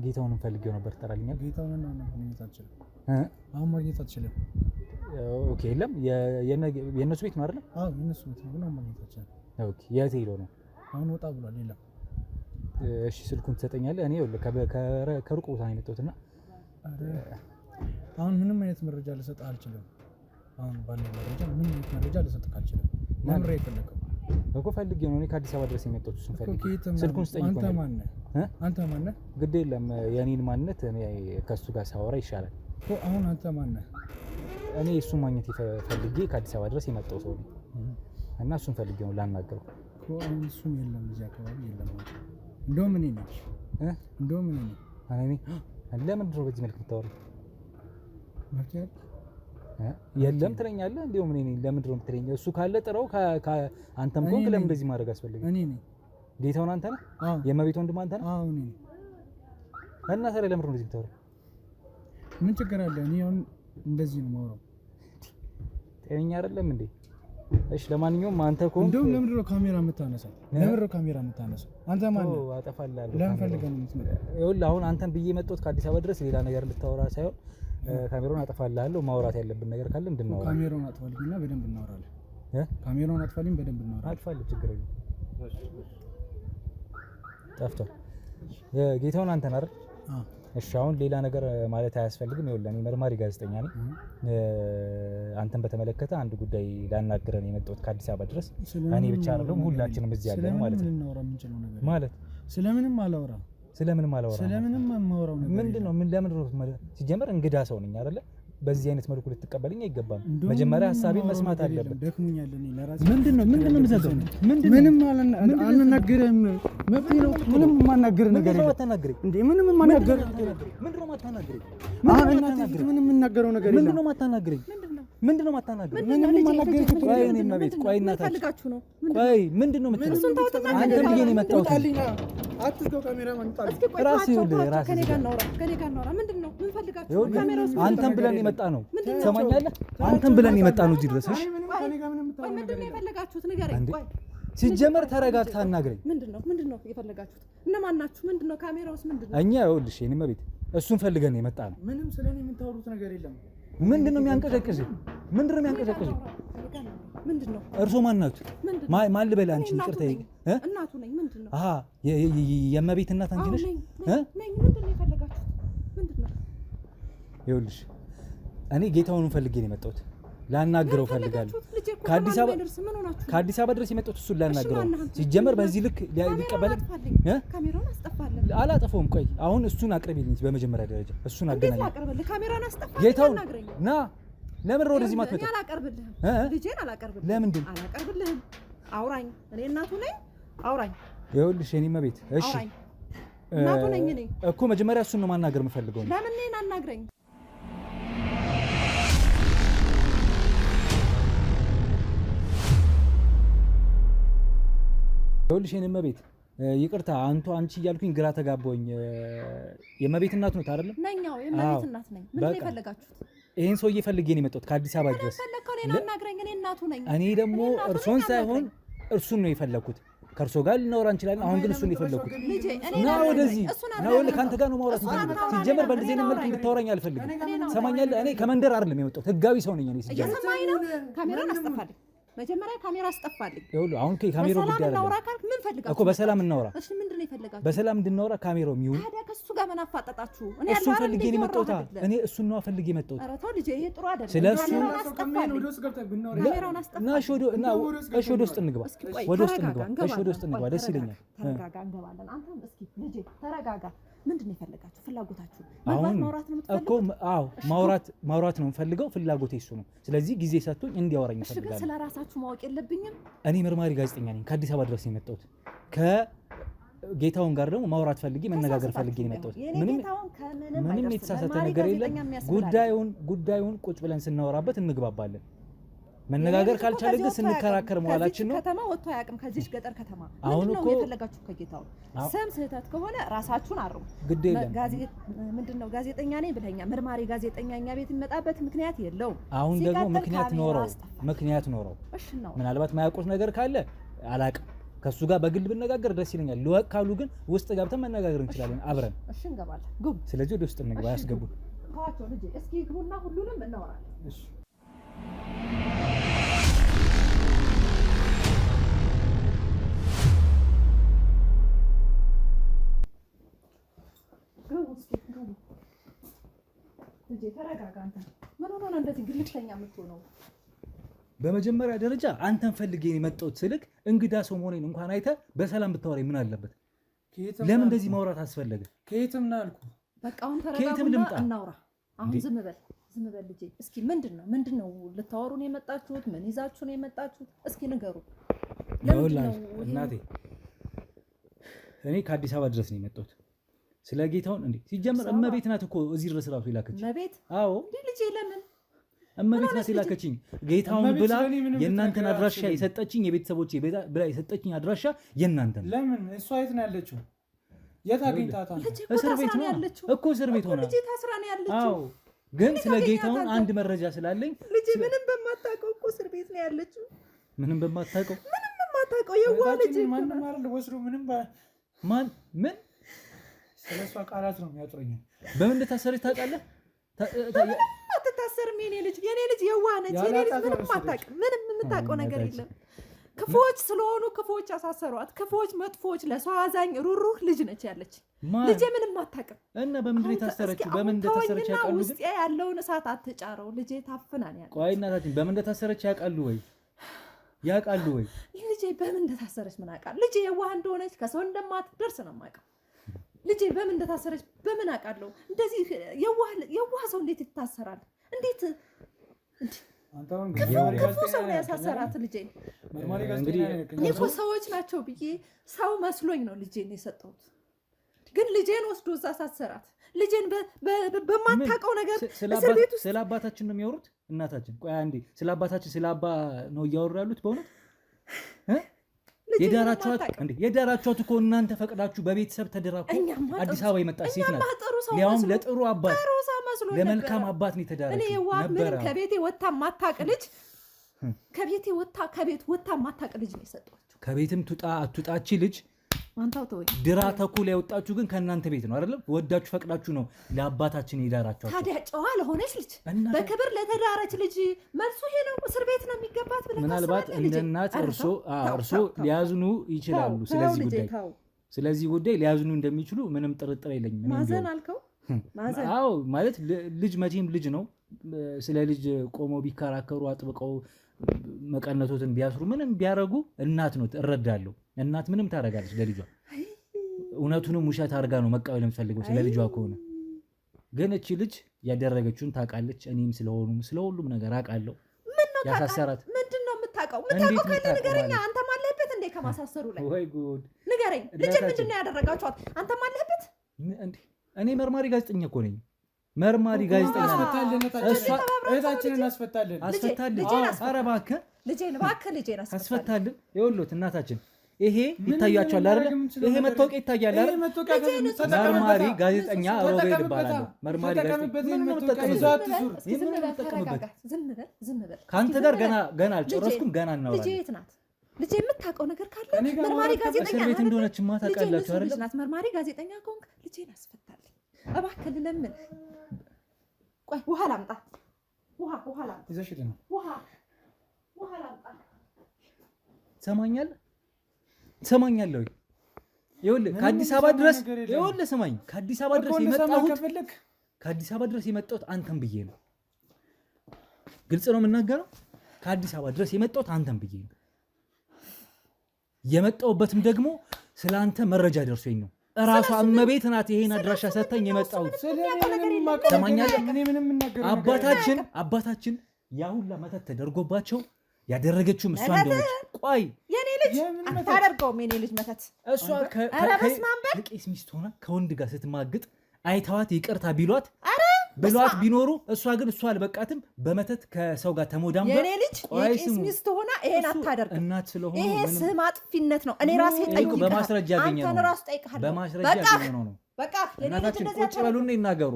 ጌታውን ፈልጌው ነበር። ትጠራልኛል? ጌታውን ነው ማግኘት አልችልም። አሁን ማግኘት አልችልም። ኦኬ። የለም የነሱ ቤት ነው አይደል? አዎ የነሱ ቤት ነው፣ ግን አሁን ማግኘት አልችልም። ኦኬ። የት ሄዶ ነው? አሁን ወጣ ብሏል። የለም። እሺ ስልኩን ትሰጠኛለህ? እኔ ከሩቅ ቦታ ነው የመጣሁትና አሁን ምንም አይነት መረጃ ልሰጥህ አልችልም። አሁን ባለው መረጃ ምንም አይነት መረጃ ልሰጥህ አልችልም። ማን ራይ ፈለከው እኮ ፈልጌ ነው እኔ ከአዲስ አበባ ድረስ የመጣሁት። እሱን ፈልጌ ስልኩን ስጠኝ። አንተ ማን ነህ? ግድ የለም የኔን ማንነት እኔ ከሱ ጋር ሳወራ ይሻላል እኮ። አሁን አንተ ማን ነህ? እኔ እሱን ማግኘት ፈልጌ ከአዲስ አበባ ድረስ የመጣው ሰው ነኝ እና እሱን ፈልጌ ነው ላናገረው እኮ። አሁን እሱም የለም እዚህ አካባቢ የለም። እንደውም እኔ ነኝ ለምንድን ነው በዚህ መልክ የምታወራው? የለም ትለኛለህ። እንዴው ምን ነኝ? ለምንድን ነው የምትለኝ? እሱ ካለ ጥረው አንተም ኮንክ ለምን እንደዚህ ማድረግ አስፈልገኝ? እኔ ነኝ ጌታውን። አንተ ነህ የመቤት ወንድም አንተ ነህ? አዎ እኔ ነኝ። እና ታዲያ ለምንድን ነው እንደዚህ የምታወራው? ምን ችግር አለ? እኔ አሁን እንደዚህ ነው የማወራው። ጤነኛ አይደለም እንዴ? እሺ ለማንኛውም አንተ ኮንክ እንደውም ለምንድን ነው ካሜራ የምታነሳው? አንተ ማን ነህ? አጠፋልሃለሁ። ለምን ፈልገህ ነው የምትመጣው? ይኸውልህ አሁን አንተን ብዬ የመጣሁት ከአዲስ አበባ ድረስ ሌላ ነገር ልታወራ ሳይሆን ካሜራውን አጠፋልሃለሁ። ማውራት ያለብን ነገር ካለ እንድናወራ። ካሜራውን አጥፋልኝና በደንብ እናወራለን። ካሜራውን አጥፋልኝ፣ በደንብ እናወራለን። አጥፋልኝ፣ ችግር የለም። ጠፍቷል። ጌታውን አንተ ነህ አይደል? እሺ አሁን ሌላ ነገር ማለት አያስፈልግም። ይኸውልህ እኔ መርማሪ ጋዜጠኛ ነኝ። አንተን በተመለከተ አንድ ጉዳይ ላናግረን የመጣሁት ከአዲስ አበባ ድረስ እኔ ብቻ አይደለም ሁላችንም እዚህ ያለን ማለት ነው። ማለት ስለምንም አላወራም። ስለምንም የማወራው ነገር ምንድነው? ለምን ነው ሲጀመር እንግዳ ሰው ነኝ አይደለ? በዚህ አይነት መልኩ ልትቀበልኝ አይገባም። መጀመሪያ ሐሳቤን መስማት አለበት። ደክሞኛል እኔ ለራሴ። ምንድነው የምዘጋው? ምንም አልናገርም። መብቴ ነው። ምንም የማናገር ነገር የለም። እንዴ ምንም የማናገር ምንድነው የማታናግረኝ? ምንም የምናገረው ነገር የለም። ምንድነው የማታናግረኝ? ምንድነው የማታናግረኝ? ምንም የማናገር ቆይ እኔ መቤት ቆይ እናታችሁ ነው። ቆይ ምንድነው የምትለው? አንተ ብዬ ነው የመጣሁት። አትዝጋው ካሜራማን ጣል። ራስ ይኸውልህ ራስ ከኔ ጋር እናውራ። ምንድነው ምን ፈልጋችሁ? ካሜራው አንተን ብለን የመጣ ነው። ሰማኛለህ? አንተን ብለን የመጣ ነው እዚህ ድረስ። እሺ ምንድነው የፈለጋችሁት? ንገረኝ። ቆይ ሲጀመር ተረጋግታ አናግረኝ። ምንድነው የፈለጋችሁት? እነማን ናችሁ? ምንድነው ካሜራውስ ምንድነው? እኛ ይኸውልሽ የኔ መቤት እሱን ፈልገን የመጣ ነው። ምንም ስለኔ የምታወሩት ነገር የለም። ምንድነው የሚያንቀጨቅጭ? ምንድነው? እርሶ ማን ናችሁ? ማን ልበል? አንቺ ይቅርታ እናቱ ነኝ። ምንድነው? አሃ የመቤት እናት አንቺ ነሽ? ምንድነው የፈለጋችሁት? ምንድነው? ይኸውልሽ እኔ ጌታውን ፈልጌ ነው የመጣሁት። ላናግረው ፈልጋለሁ። ከአዲስ አበባ ድረስ የመጣሁት እሱን ላናግረው። ሲጀመር በዚህ ልክ ሊቀበል ካሜራውን አስጠፋለሁ። አላጠፋውም። ቆይ አሁን እሱን አቅርቢልኝ። በመጀመሪያ ደረጃ እሱን አገናኝ። ካሜራውን አስጠፋለሁ። ጌታውን ና ለምን ነው ወደዚህ ማትመጣው? አላቀርብልህም። ልጄን አላቀርብልህም። ለምንድን አላቀርብልህም? አውራኝ። እኔ እናቱ ነኝ። አውራኝ። ይኸውልሽ የኔ መቤት እሺ እናቱ ነኝ እኔ እኮ። መጀመሪያ እሱን ነው ማናገር የምፈልገው። ለምን እኔን አናግረኝ? ይኸውልሽ የኔ መቤት ይቅርታ አንቺ እያልኩኝ ግራ ተጋባሁኝ። የመቤት እናት ነው አይደል? ነኛው የመቤት እናት ነኝ። ምን ነው የፈለጋችሁት? ይሄን ሰውዬ ፈልጌ ነው የመጣሁት ከአዲስ አበባ ድረስ። እኔ ደግሞ እርሶን ሳይሆን እርሱን ነው የፈለኩት። ከእርሶ ጋር ልናወራ እንችላለን። አሁን ግን እሱን ነው የፈለኩት። ና ወደዚህ ነው ከአንተ ጋር ነው ማውራት እንፈልግ። ሲጀመር በእንደዚህ አይነት መልክ እንድታወራኝ አልፈልግም። ሰማኛለህ? እኔ ከመንደር አይደለም የመጣሁት፣ ህጋዊ ሰው ነኝ እኔ። ሲጀመር ካሜራን አስጠፋልኝ። መጀመሪያ ካሜራ አስጠፋልኝ። ይኸውልህ አሁን ካሜራው ጉዳይ አይደለም እኮ በሰላም እናወራ። እሺ ምንድነው የፈለጋችሁ? በሰላም እንድናወራ ካሜራው የሚውል ታዲያ ከሱ ጋር ምን አፋጠጣችሁ? እኔ እሱን ፈልጌ ነው የመጣሁት። እኔ እሱን ነው ፈልጌ የመጣሁት። ኧረ ተው ልጄ ይሄ ጥሩ አይደለም። ስለሱ ካሜራውን አስጠፋልኝ። እሺ ወደ ውስጥ እንግባ። ወደ ውስጥ እንግባ። ደስ ይለኛል። ተረጋጋ፣ እንገባለን። አንተም እስኪ ልጄ ተረጋጋ። ምንድነው የፈለጋችሁ? ፍላጎታችሁ ማውራት ነው የምትፈልጉት እኮ? አዎ ማውራት ነው የምፈልገው። ፍላጎቴ እሱ ነው። ስለዚህ ጊዜ ሰጥቶኝ እንዲያወራኝ እፈልጋለሁ። እሺ ግን ስለራሳችሁ ማወቅ የለብኝም? እኔ መርማሪ ጋዜጠኛ ነኝ። ከአዲስ አበባ ድረስ ነው የመጣሁት። ከጌታውን ጋር ደግሞ ማውራት ፈልጌ መነጋገር ፈልጌ ነው የመጣሁት። ምንም የተሳሳተ ነገር የለም። ጉዳዩን ቁጭ ብለን ስናወራበት እንግባባለን። መነጋገር ካልቻለ ግን ስንከራከር መዋላችን ነው። ከተማ ወጥቶ አያውቅም ከዚህ ገጠር ከተማ። አሁን እኮ የፈለጋችሁ ከጌታው ስም ስህተት ከሆነ ራሳችሁን አርሙ። ግድ የለም ምንድነው ጋዜጠኛ ነኝ ብለኛ መርማሪ ጋዜጠኛ እኛ ቤት የሚመጣበት ምክንያት የለውም። አሁን ደግሞ ምክንያት ኖረው እሺ ነው ምናልባት ማያውቁት ነገር ካለ አላውቅም ከሱ ጋር በግል ብነጋገር ደስ ይለኛል። ለወቅ ካሉ ግን ውስጥ ገብተን መነጋገር እንችላለን አብረን። እሺ እንገባለን። ግቡ። ስለዚህ ወደ ውስጥ እንግባ። ያስገቡ ታዋቸው ልጅ እስኪ ግቡና ሁሉንም እናወራለን። እሺ ልጅ ተረጋጋ። አንተ ምን ሆነ እንደዚህ ግልፍተኛ የምትሆነው? በመጀመሪያ ደረጃ አንተን ፈልጌ የመጣሁት ስልክ እንግዳ ሰው መሆኔን እንኳን አይተህ በሰላም ብታወራኝ ምን አለበት? ለምን እንደዚህ ማውራት አስፈለገ? ከየትም ነው ያልኩህ። በቃ አሁን ተረጋጋና እናውራ። አሁን ዝም በል ልጄ። እስኪ ምንድነው ልታወሩን የመጣችሁት? ምን ይዛችሁ ነው የመጣችሁት? እስኪ ንገሩ። እናቴ እኔ ከአዲስ አበባ ድረስ ነው የመጣሁት። ስለ ጌታውን እንዴ ሲጀምር እመቤት ናት እኮ እዚህ ድረስ ራሱ ይላከች። እመቤት? አዎ እንዴ ልጄ ለምን እመቤት ናት ይላከችኝ። ጌታውን ብላ የእናንተን አድራሻ የሰጠችኝ የቤተሰቦቼ ብላ የሰጠችኝ አድራሻ የእናንተ ነው። ለምን እሷ የት ነው ያለችው? የት አግኝታታ? እስር ቤት ነው እኮ እስር ቤት ሆና ልጄ ታስራ ነው ያለችው። አዎ ግን ስለ ጌታውን አንድ መረጃ ስላለኝ ልጄ ምንም በማታውቀው እኮ እስር ቤት ነው ያለችው። ምንም በማታውቀው የዋህ ልጅ ማንም አይደል ወስዶ ምንም ማን ምን ስለሷ ቃላት ነው የሚያጥረኝ። በምን እንደታሰረች ታውቃለህ? አትታሰርም። የኔ ልጅ የዋህ ነች። የኔ ልጅ ምንም አታውቅም። ምንም የምታውቀው ነገር የለም። ክፉዎች ስለሆኑ ክፉዎች አሳሰሯት። ክፉዎች መጥፎዎች፣ ለሰው አዛኝ ሩሩህ ልጅ ነች ያለች። ልጄ ምንም አታውቅም። እና በምን እንደታሰረች ያውቃሉ? ውስጥ ያለውን እሳት አትጫረው። ልጄ ታፍና ነው ያለች። ቆይ እናታችን በምን እንደታሰረች ያውቃሉ ወይ? ልጄ በምን እንደታሰረች ምን አውቃለሁ? ልጄ የዋህ እንደሆነች ከሰው እንደማትደርስ ነው የማውቀው። ልጄ በምን እንደታሰረች በምን አውቃለሁ? እንደዚህ የዋህ ሰው እንዴት ይታሰራል? እንዴት ክፉ ሰው ነው ያሳሰራት ልጄ። እኔ እኮ ሰዎች ናቸው ብዬ ሰው መስሎኝ ነው ልጄን የሰጠሁት። ግን ልጄን ወስዶ እዛ አሳሰራት። ልጄን በማታውቀው ነገር እስር ቤት ውስጥ ስለ አባታችን ነው የሚያወሩት። እናታችን ቆይ አንዴ ስለ አባታችን ስለ አባ ነው እያወሩ ያሉት በእውነት የዳራችኋት እኮ እናንተ ፈቅዳችሁ በቤተሰብ ተደራኩ አዲስ አበባ የመጣች ሴት ናት። ሊያውም ለጥሩ አባት ለመልካም አባት ነው የተዳረችው። እኔ የዋህ ምንም ከቤቴ ወጣ ማታቅ ልጅ ከቤት ወጣ ማታቅ ልጅ ነው የሰጧቸው። ከቤትም ትውጣ አትውጣች ልጅ አንተው ተወኝ። ድራ ተኩል ያወጣችሁ ግን ከእናንተ ቤት ነው አይደለም? ወዳችሁ ፈቅዳችሁ ነው ለአባታችን የዳራችኋት። ታዲያ ጨዋ ለሆነች ልጅ በክብር ለተዳረች ልጅ መልሱ ይሄ ነው? እስር ቤት ነው የሚገባት ብለህ ምናልባት እንደ እናት እርሶ ሊያዝኑ ይችላሉ። ስለዚህ ጉዳይ ሊያዝኑ እንደሚችሉ ምንም ጥርጥር የለኝም። ማዘን አልከው? አዎ ማለት ልጅ መቼም ልጅ ነው። ስለ ልጅ ቆመው ቢከራከሩ አጥብቀው መቀነቶትን ቢያስሩ ምንም ቢያረጉ እናት ነው እረዳለሁ። እናት ምንም ታረጋለች ለልጇ። እውነቱንም ውሸት አድርጋ ነው መቀበል የምትፈልገው ስለ ልጇ ከሆነ። ግን እቺ ልጅ ያደረገችውን ታውቃለች። እኔም ስለሁሉም ነገር አውቃለሁ። ያሳሰራት ምንድን ነው የምታውቀው? ካለ ንገረኛ። አንተም አለህበት እንዴ ከማሳሰሩ ላይ? ወይ ጉድ! ንገረኝ። ልጅ ምንድን ነው ያደረጋችኋት? አንተም አለህበት? እኔ መርማሪ ጋዜጠኛ እኮ ነኝ። መርማሪ ጋዜጠኛ እህታችንን አስፈታልን። ኧረ እባክህ ልጄን አስፈታልን። ይኸውልዎት እናታችን ይሄ ይታያቸዋል አይደል? ይሄ መታወቂያ ይታያል አይደል? መርማሪ ጋዜጠኛ ሮቤል ይባላል። መርማሪ ከአንተ ጋር ገና አልጨረስኩም። ገና እናወራለን። ልጄ የምታውቀው ነገር ካለ መርማሪ ጋዜጠኛ እስር ቤት እንደሆነች ታውቃላችሁ አይደል? መርማሪ ጋዜጠኛ ከሆንክ ልጄን አስፈታልኝ እባክህ። ልለምን። ቆይ ውሃ ላምጣ። ውሃ ላምጣ። ይዘሽልኝ ነው። ውሃ ላምጣ። ሰማኛለሁ። ይኸውልህ ከአዲስ አበባ ድረስ ስማኝ። ከአዲስ አበባ ድረስ የመጣሁት አንተን ብዬ ነው። ግልጽ ነው የምናገረው። ከአዲስ አበባ ድረስ የመጣሁት አንተን ብዬ ነው። የመጣሁበትም ደግሞ ስለ አንተ መረጃ ደርሶኝ ነው። እራሷ እመቤት ናት ይሄን አድራሻ ሰጥታኝ የመጣሁት። አባታችን ያ ሁላ መተት ተደርጎባቸው ያደረገችውም እሷ እንደሆነች። ቆይ የኔ ልጅ አታደርገውም። የኔ ልጅ መተት እሷ ከቄስ ሚስት ሆና ከወንድ ጋር ስትማግጥ አይተዋት ይቅርታ ቢሏት ብሏት ቢኖሩ እሷ ግን እሷ አልበቃትም። በመተት ከሰው ጋር ተሞዳምባ የኔ ልጅ የቄስ ሚስት ሆና ይሄን አታደርግም። እናት ስለሆነ ይሄ ስም አጥፊነት ነው። እኔ ራሴ ጠይቄ በማስረጃ ያገኘ ነው። አንተን ራስ ጠይቀሃል። በማስረጃ ያገኘ ነው። በቃ የኔ ልጅ እንደዚህ ቁጭ በሉና ይናገሩ።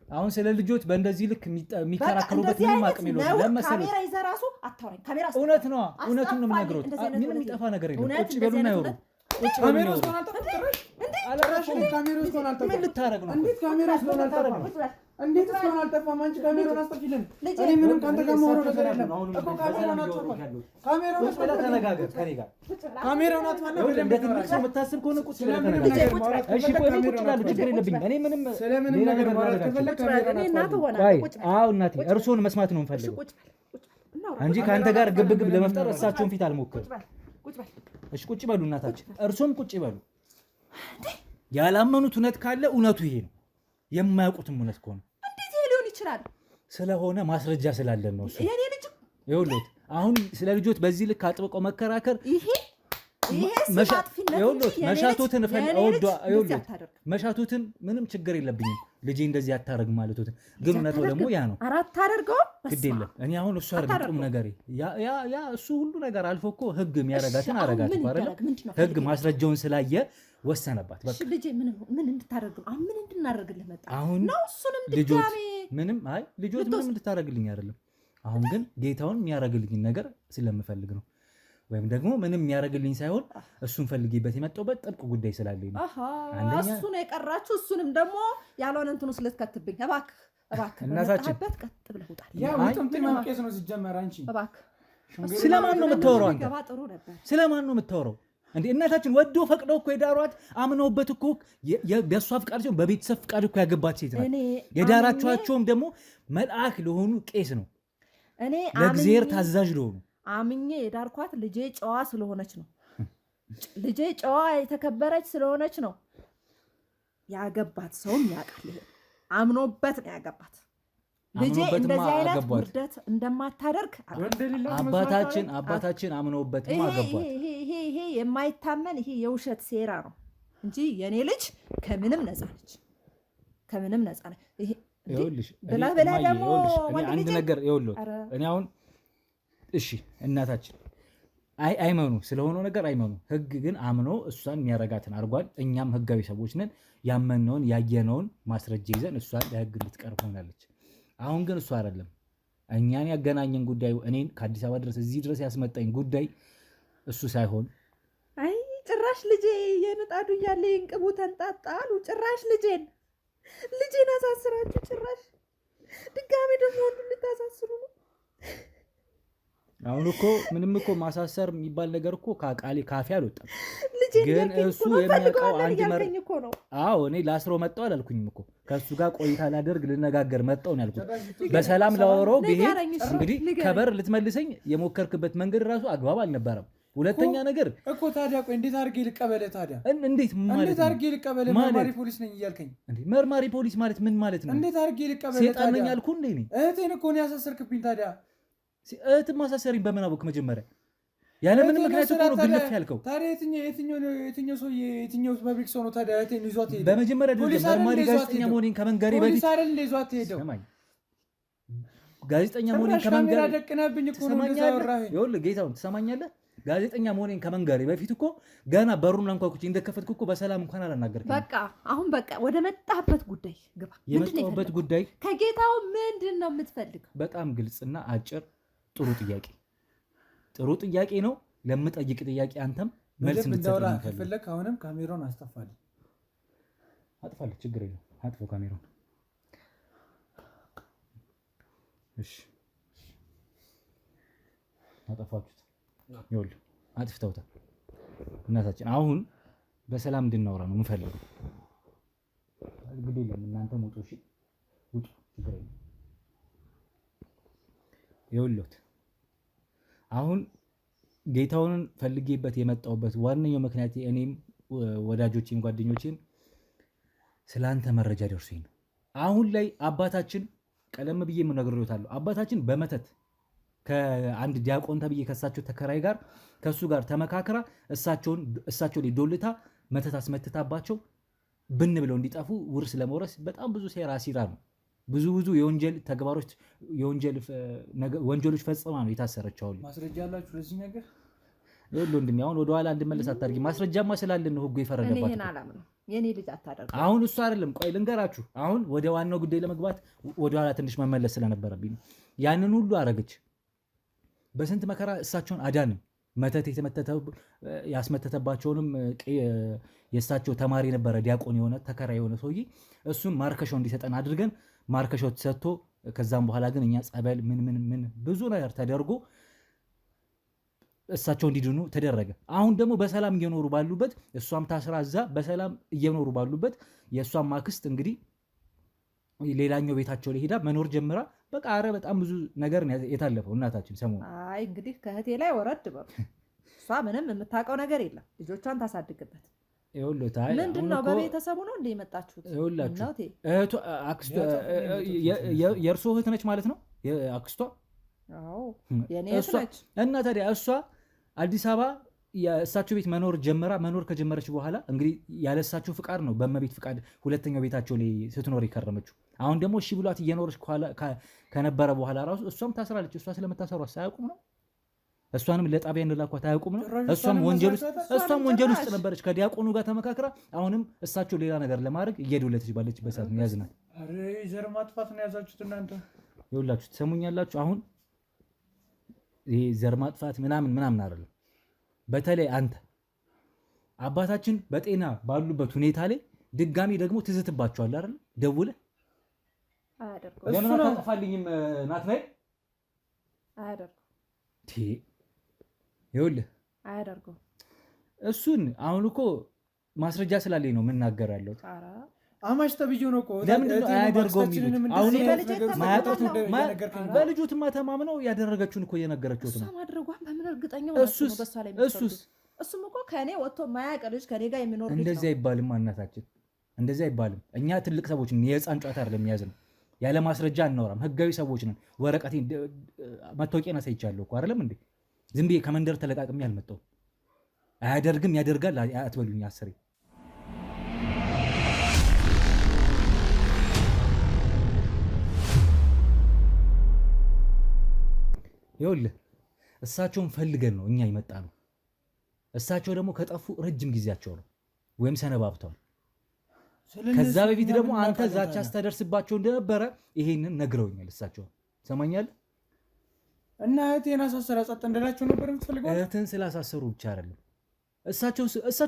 አሁን ስለ ልጆች በእንደዚህ ልክ የሚከራከሩበት ምንም አቅም የለውም። ካሜራ ይዘህ ራሱ አታወራኝ። ካሜራ እውነት ነው። እውነቱን ነው የምነግረው። ምንም የሚጠፋ ነገር የለም። ቁጭ በሉና ያወሩ። ካሜራ ውስጥ ሆነ አልተፈጠረሽ ካሜራ ውስጥ ሆነ አልተፈጠረሽ። ምን ልታረግ ነው? እንዴት ካሜራ ውስጥ ሆነ አልተፈጠረሽ? እንዴት እስካሁን አልጠፋም? አንቺ ካሜራውን አስጠፊልን። እኔ ምንም ካንተ ጋር ማውራት ነገር የለም እኮ። ካሜራውን አጥፋ። ካሜራውን አጥፋ። ተነጋገር ከኔ ጋር። ካሜራውን አጥፋ። እንደ ትልቅ ሰው የምታስብ ከሆነ ቁጭ ብለህ ተነጋገር። እሺ ቆይ ቁጭ ብላለሁ፣ ችግር የለብኝም። እኔ ምንም ስለምንም ነገር ማውራት ከፈለክ አዎ እናቴ እርሶን መስማት ነው የምፈልገው እንጂ ከአንተ ጋር ግብግብ ለመፍጠር እሳቸውን ፊት አልሞክርም። እሺ ቁጭ በሉ እናታችን፣ እርሶም ቁጭ በሉ። ያላመኑት እውነት ካለ እውነቱ ይሄ ነው። የማያውቁትም እውነት ከሆነ እንዴት ይሄ ሊሆን ይችላል? ስለሆነ ማስረጃ ስላለን ነው። እሱ የኔ ልጅ ይኸውልህ፣ አሁን ስለ ልጆች በዚህ ልክ አጥብቀው መከራከር ይሄ መሻቶትን መሻቶትን ምንም ችግር የለብኝም። ልጄ እንደዚህ አታረግ ማለቶትን ግን እውነቱ ደግሞ ያ ነው። አራት አደርገው ግድ የለም። እኔ አሁን እሱ አርግጡም ነገር ያ እሱ ሁሉ ነገር አልፎ እኮ ህግ የሚያረጋትን አረጋት እኮ አይደል? ህግ ማስረጃውን ስላየ ወሰነባት። በቃ ልጄ ምን እንድታረግ ነው? ምን እንድናደርግልህ መጣ አሁን ነው? እሱንም ልጆት ምንም እንድታረግልኝ አይደለም። አሁን ግን ጌታውን የሚያረግልኝ ነገር ስለምፈልግ ነው። ወይም ደግሞ ምንም የሚያደርግልኝ ሳይሆን እሱን ፈልጌበት የመጣሁበት ጥብቅ ጉዳይ ስላለኝ ነው። እሱ ነው የቀራችሁ። እሱንም ደግሞ ያልሆነ እንትኑ ስለትከትብኝ እባክህ እናታችን ቀጥ ብለህ ውጣ። ቄስ ነው ሲጀመር። አንቺ ስለማን ነው የምታወራው? ስለማን ነው የምታወራው እንዴ? እናታችን ወዶ ፈቅደው እኮ የዳሯት አምነውበት እኮ በእሷ ፍቃድ ሲሆን በቤተሰብ ፍቃድ እኮ ያገባት ሴት ናት። የዳራችኋቸውም ደግሞ መልአክ ለሆኑ ቄስ ነው፣ ለእግዚአብሔር ታዛዥ ለሆኑ አምኜ የዳርኳት ልጄ ጨዋ ስለሆነች ነው። ልጄ ጨዋ የተከበረች ስለሆነች ነው። ያገባት ሰውም ያውቃል። ይሄ አምኖበት ነው ያገባት። ልጄ እንደዚህ አይነት ውርደት እንደማታደርግ አባታችን አምኖበትም አገባት። ይሄ የማይታመን ይሄ የውሸት ሴራ ነው እንጂ የኔ ልጅ ከምንም ነፃ ነች። ከምንም ነፃ ነች። ይኸውልሽ ብላ ደግሞ አንድ ነገር ይኸውልህ እኔ አሁን እሺ እናታችን አይመኑ ስለሆነው ነገር አይመኑ። ህግ ግን አምኖ እሷን የሚያረጋትን አድርጓል። እኛም ህጋዊ ሰዎች ነን። ያመነውን ያየነውን ማስረጃ ይዘን እሷን ለህግ እንድትቀርብ ሆናለች። አሁን ግን እሱ አይደለም እኛን ያገናኘን ጉዳዩ እኔን ከአዲስ አበባ ድረስ እዚህ ድረስ ያስመጣኝ ጉዳይ እሱ ሳይሆን ጭራሽ ልጄ የምጣዱ እያለ ይንቅቡ ተንጣጣ አሉ። ጭራሽ ልጄን አሳስራችሁ ጭራሽ ድጋሜ ደግሞ ወንዱ ልታሳስሩ ነው። አሁን እኮ ምንም እኮ ማሳሰር የሚባል ነገር እኮ ካፌ አልወጣም። ግን እሱ የሚያውቀው አንድ ነው። አዎ እኔ ላስረው መጣሁ አላልኩኝም እኮ ከእሱ ጋር ቆይታ ላደርግ ልነጋገር መጣሁ ነው ያልኩት። በሰላም ላወራው ብሄድ እንግዲህ ከበር ልትመልሰኝ የሞከርክበት መንገድ ራሱ አግባብ አልነበረም። ሁለተኛ ነገር እኮ ታዲያ ቆይ እንዴት አድርጌ ልቀበልህ? ታዲያ እንዴት አድርጌ ልቀበልህ? መርማሪ ፖሊስ ነኝ እያልከኝ መርማሪ ፖሊስ ማለት ምን ማለት ነው? እንዴት አድርጌ ልቀበልህ? ሴጣን ነኝ አልኩህ እንዴ? እህቴን እኮ ነው ያሳሰርክብኝ። ታዲያ እህት ማሳሰሪኝ በምን አወቅ? መጀመሪያ ያለ ምንም ምክንያት እኮ ነው ግልፍ ያልከው። ታዲያ የትኛው ሰው የትኛው ፐብሊክ ሰው ነው ታዲያ እህቴን ይዟት ሄደ? በመጀመሪያ ደረጃ መርማሪ ጋዜጠኛ መሆኔን ከመንገሬ በፊት ፖሊስ አይደል ይዟት ሄደው? ጋዜጠኛ መሆኔን ከመንገሬ ካሜራ ደቅነህብኝ እኮ ነው እንደዛ አወራኸኝ። ይኸውልህ ጌታውን ትሰማኛለህ? ጋዜጠኛ መሆኔን ከመንገሬ በፊት እኮ ገና በሩን አንኳኩቼ እንደከፈትኩ እኮ በሰላም እንኳን አላናገርክም። አሁን ወደ መጣህበት ጉዳይ ግባ። የመጣሁበት ጉዳይ ከጌታው ምንድን ነው የምትፈልገው? በጣም ግልጽና አጭር ጥሩ ጥያቄ ነው። ለምጠይቅ ጥያቄ አንተም መልስ እንድትሰጥ ፈለክ። አሁንም ካሜራውን አስጠፋልኝ። አጥፋለሁ፣ ችግር የለም። አጥፎ ካሜራውን። እሺ አጠፋችሁት። ይኸውልህ አጥፍተውታል። እናታችን አሁን በሰላም እንድናወራ ነው የምፈልገው። እንግዲህ እናንተም ውጡ፣ እሺ ውጡ፣ ችግር የለም። ይኸውልህ አሁን ጌታውንን ፈልጌበት የመጣሁበት ዋነኛው ምክንያት እኔም ወዳጆቼም ጓደኞቼም ስለአንተ መረጃ ደርሶኝ ነው። አሁን ላይ አባታችን ቀደም ብዬ ነግሬዎታለሁ። አባታችን በመተት ከአንድ ዲያቆን ተብዬ ከእሳቸው ተከራይ ጋር ከእሱ ጋር ተመካከራ እሳቸው ላይ ዶልታ መተት አስመትታባቸው ብን ብለው እንዲጠፉ ውርስ ለመውረስ በጣም ብዙ ሴራ ሲራ ነው። ብዙ የወንጀል ተግባሮች ወንጀሎች ፈጽማ ነው የታሰረችው። አሁን ማስረጃ አላችሁ ለዚህ ነገር? ወንድሜ አሁን ወደ ኋላ እንድመለስ አታርጊ። ማስረጃማ ስላለን ነው ህጉ የፈረደባት። እኔ አላምነው። የኔ ልጅ አታደርግ። አሁን እሱ አይደለም። ቆይ ልንገራችሁ። አሁን ወደ ዋናው ጉዳይ ለመግባት ወደ ኋላ ትንሽ መመለስ ስለነበረብኝ ያንን ሁሉ አረገች። በስንት መከራ እሳቸውን አዳንም። መተት ያስመተተባቸውንም የእሳቸው ተማሪ ነበረ፣ ዲያቆን የሆነ ተከራይ የሆነ ሰውዬ እሱን ማርከሻው እንዲሰጠን አድርገን ማርከሻው ተሰጥቶ ከዛም በኋላ ግን እኛ ጸበል ምን ብዙ ነገር ተደርጎ እሳቸው እንዲድኑ ተደረገ። አሁን ደግሞ በሰላም እየኖሩ ባሉበት እሷም ታስራ እዛ በሰላም እየኖሩ ባሉበት የእሷም ማክስት እንግዲህ ሌላኛው ቤታቸው ላይ ሄዳ መኖር ጀምራ በቃ አረ በጣም ብዙ ነገር የታለፈው እናታችን ሰሞኑን። አይ እንግዲህ ከእህቴ ላይ ወረድ በሉ። እሷ ምንም የምታውቀው ነገር የለም። ልጆቿን ታሳድግበት። ምንድን ነው በቤተሰቡ ነው እንደ የመጣችሁት? የእርሶ እህት ነች ማለት ነው አክስቷ? የኔ እህት ነች። እና ታዲያ እሷ አዲስ አበባ የእሳቸው ቤት መኖር ከጀመረች በኋላ እንግዲህ ያለሳቸው ፍቃድ ነው በእመቤት ፍቃድ ሁለተኛው ቤታቸው ላይ ስትኖር የከረመችው። አሁን ደግሞ እሺ ብሏት እየኖረች ከነበረ በኋላ ራሱ እሷም ታስራለች። እሷ ስለምታሰሯ ሳያውቁም ነው። እሷንም ለጣቢያ እንላኳት አያውቁም ነው። እሷም ወንጀል ውስጥ ነበረች ከዲያቆኑ ጋር ተመካክራ። አሁንም እሳቸው ሌላ ነገር ለማድረግ እየደወለች ባለችበት ሰዓት ነው ያዝናል። ዘር ማጥፋት ነው ያዛችሁት እናንተ። ይኸውላችሁ ትሰሙኛላችሁ። አሁን ይሄ ዘር ማጥፋት ምናምን አይደለም። በተለይ አንተ አባታችን በጤና ባሉበት ሁኔታ ላይ ድጋሚ ደግሞ ትዝትባቸዋል አይደል? ደውለህ አያደርገው ለምን አታጠፋልኝም ናትናኤል? አያደርገው ይኸውልህ አያደርገው። እሱን አሁን እኮ ማስረጃ ስላለኝ ነው የምናገር ያለሁት። አማሽ ተብዬው ነው እኮ ለምንድን ነው አያደርገው የሚሉት? አሁን በልጁትማ ተማምነው ያደረገችውን እኮ እየነገረችሁት ነው። እሷ ማድረጓን በምን እርግጠኛ ነው? እሱም እኮ ከእኔ ወጥቶ ማያውቅ ልጅ ከኔ ጋር የሚኖር ልጅ ነው። እንደዚህ አይባልም እናታችን፣ እንደዚህ አይባልም። እኛ ትልቅ ሰዎች ነን። የህፃን ጨዋታ አይደለም የሚያዝ ነው። ያለ ማስረጃ አናወራም። ህጋዊ ሰዎች ነን። ወረቀቴ መታወቂያ አሳይቻለሁ እኮ አይደለም እንዴ? ዝም ብዬ ከመንደር ተለቃቅሜ አልመጣሁም። አያደርግም ያደርጋል አትበሉኝ አስሬ። ይኸውልህ እሳቸውን ፈልገን ነው እኛ ይመጣ ነው። እሳቸው ደግሞ ከጠፉ ረጅም ጊዜያቸው ነው ወይም ሰነባብተዋል። ከዛ በፊት ደግሞ አንተ ዛቻ ስተደርስባቸው እንደነበረ ይሄንን ነግረውኛል። እሳቸው ሰማኛል። እና እህቴን አሳሰረ ጸጥ እንደላቸው ነበር የምትፈልገው? እህትን ስላሳሰሩ ብቻ አይደለም። እሳቸው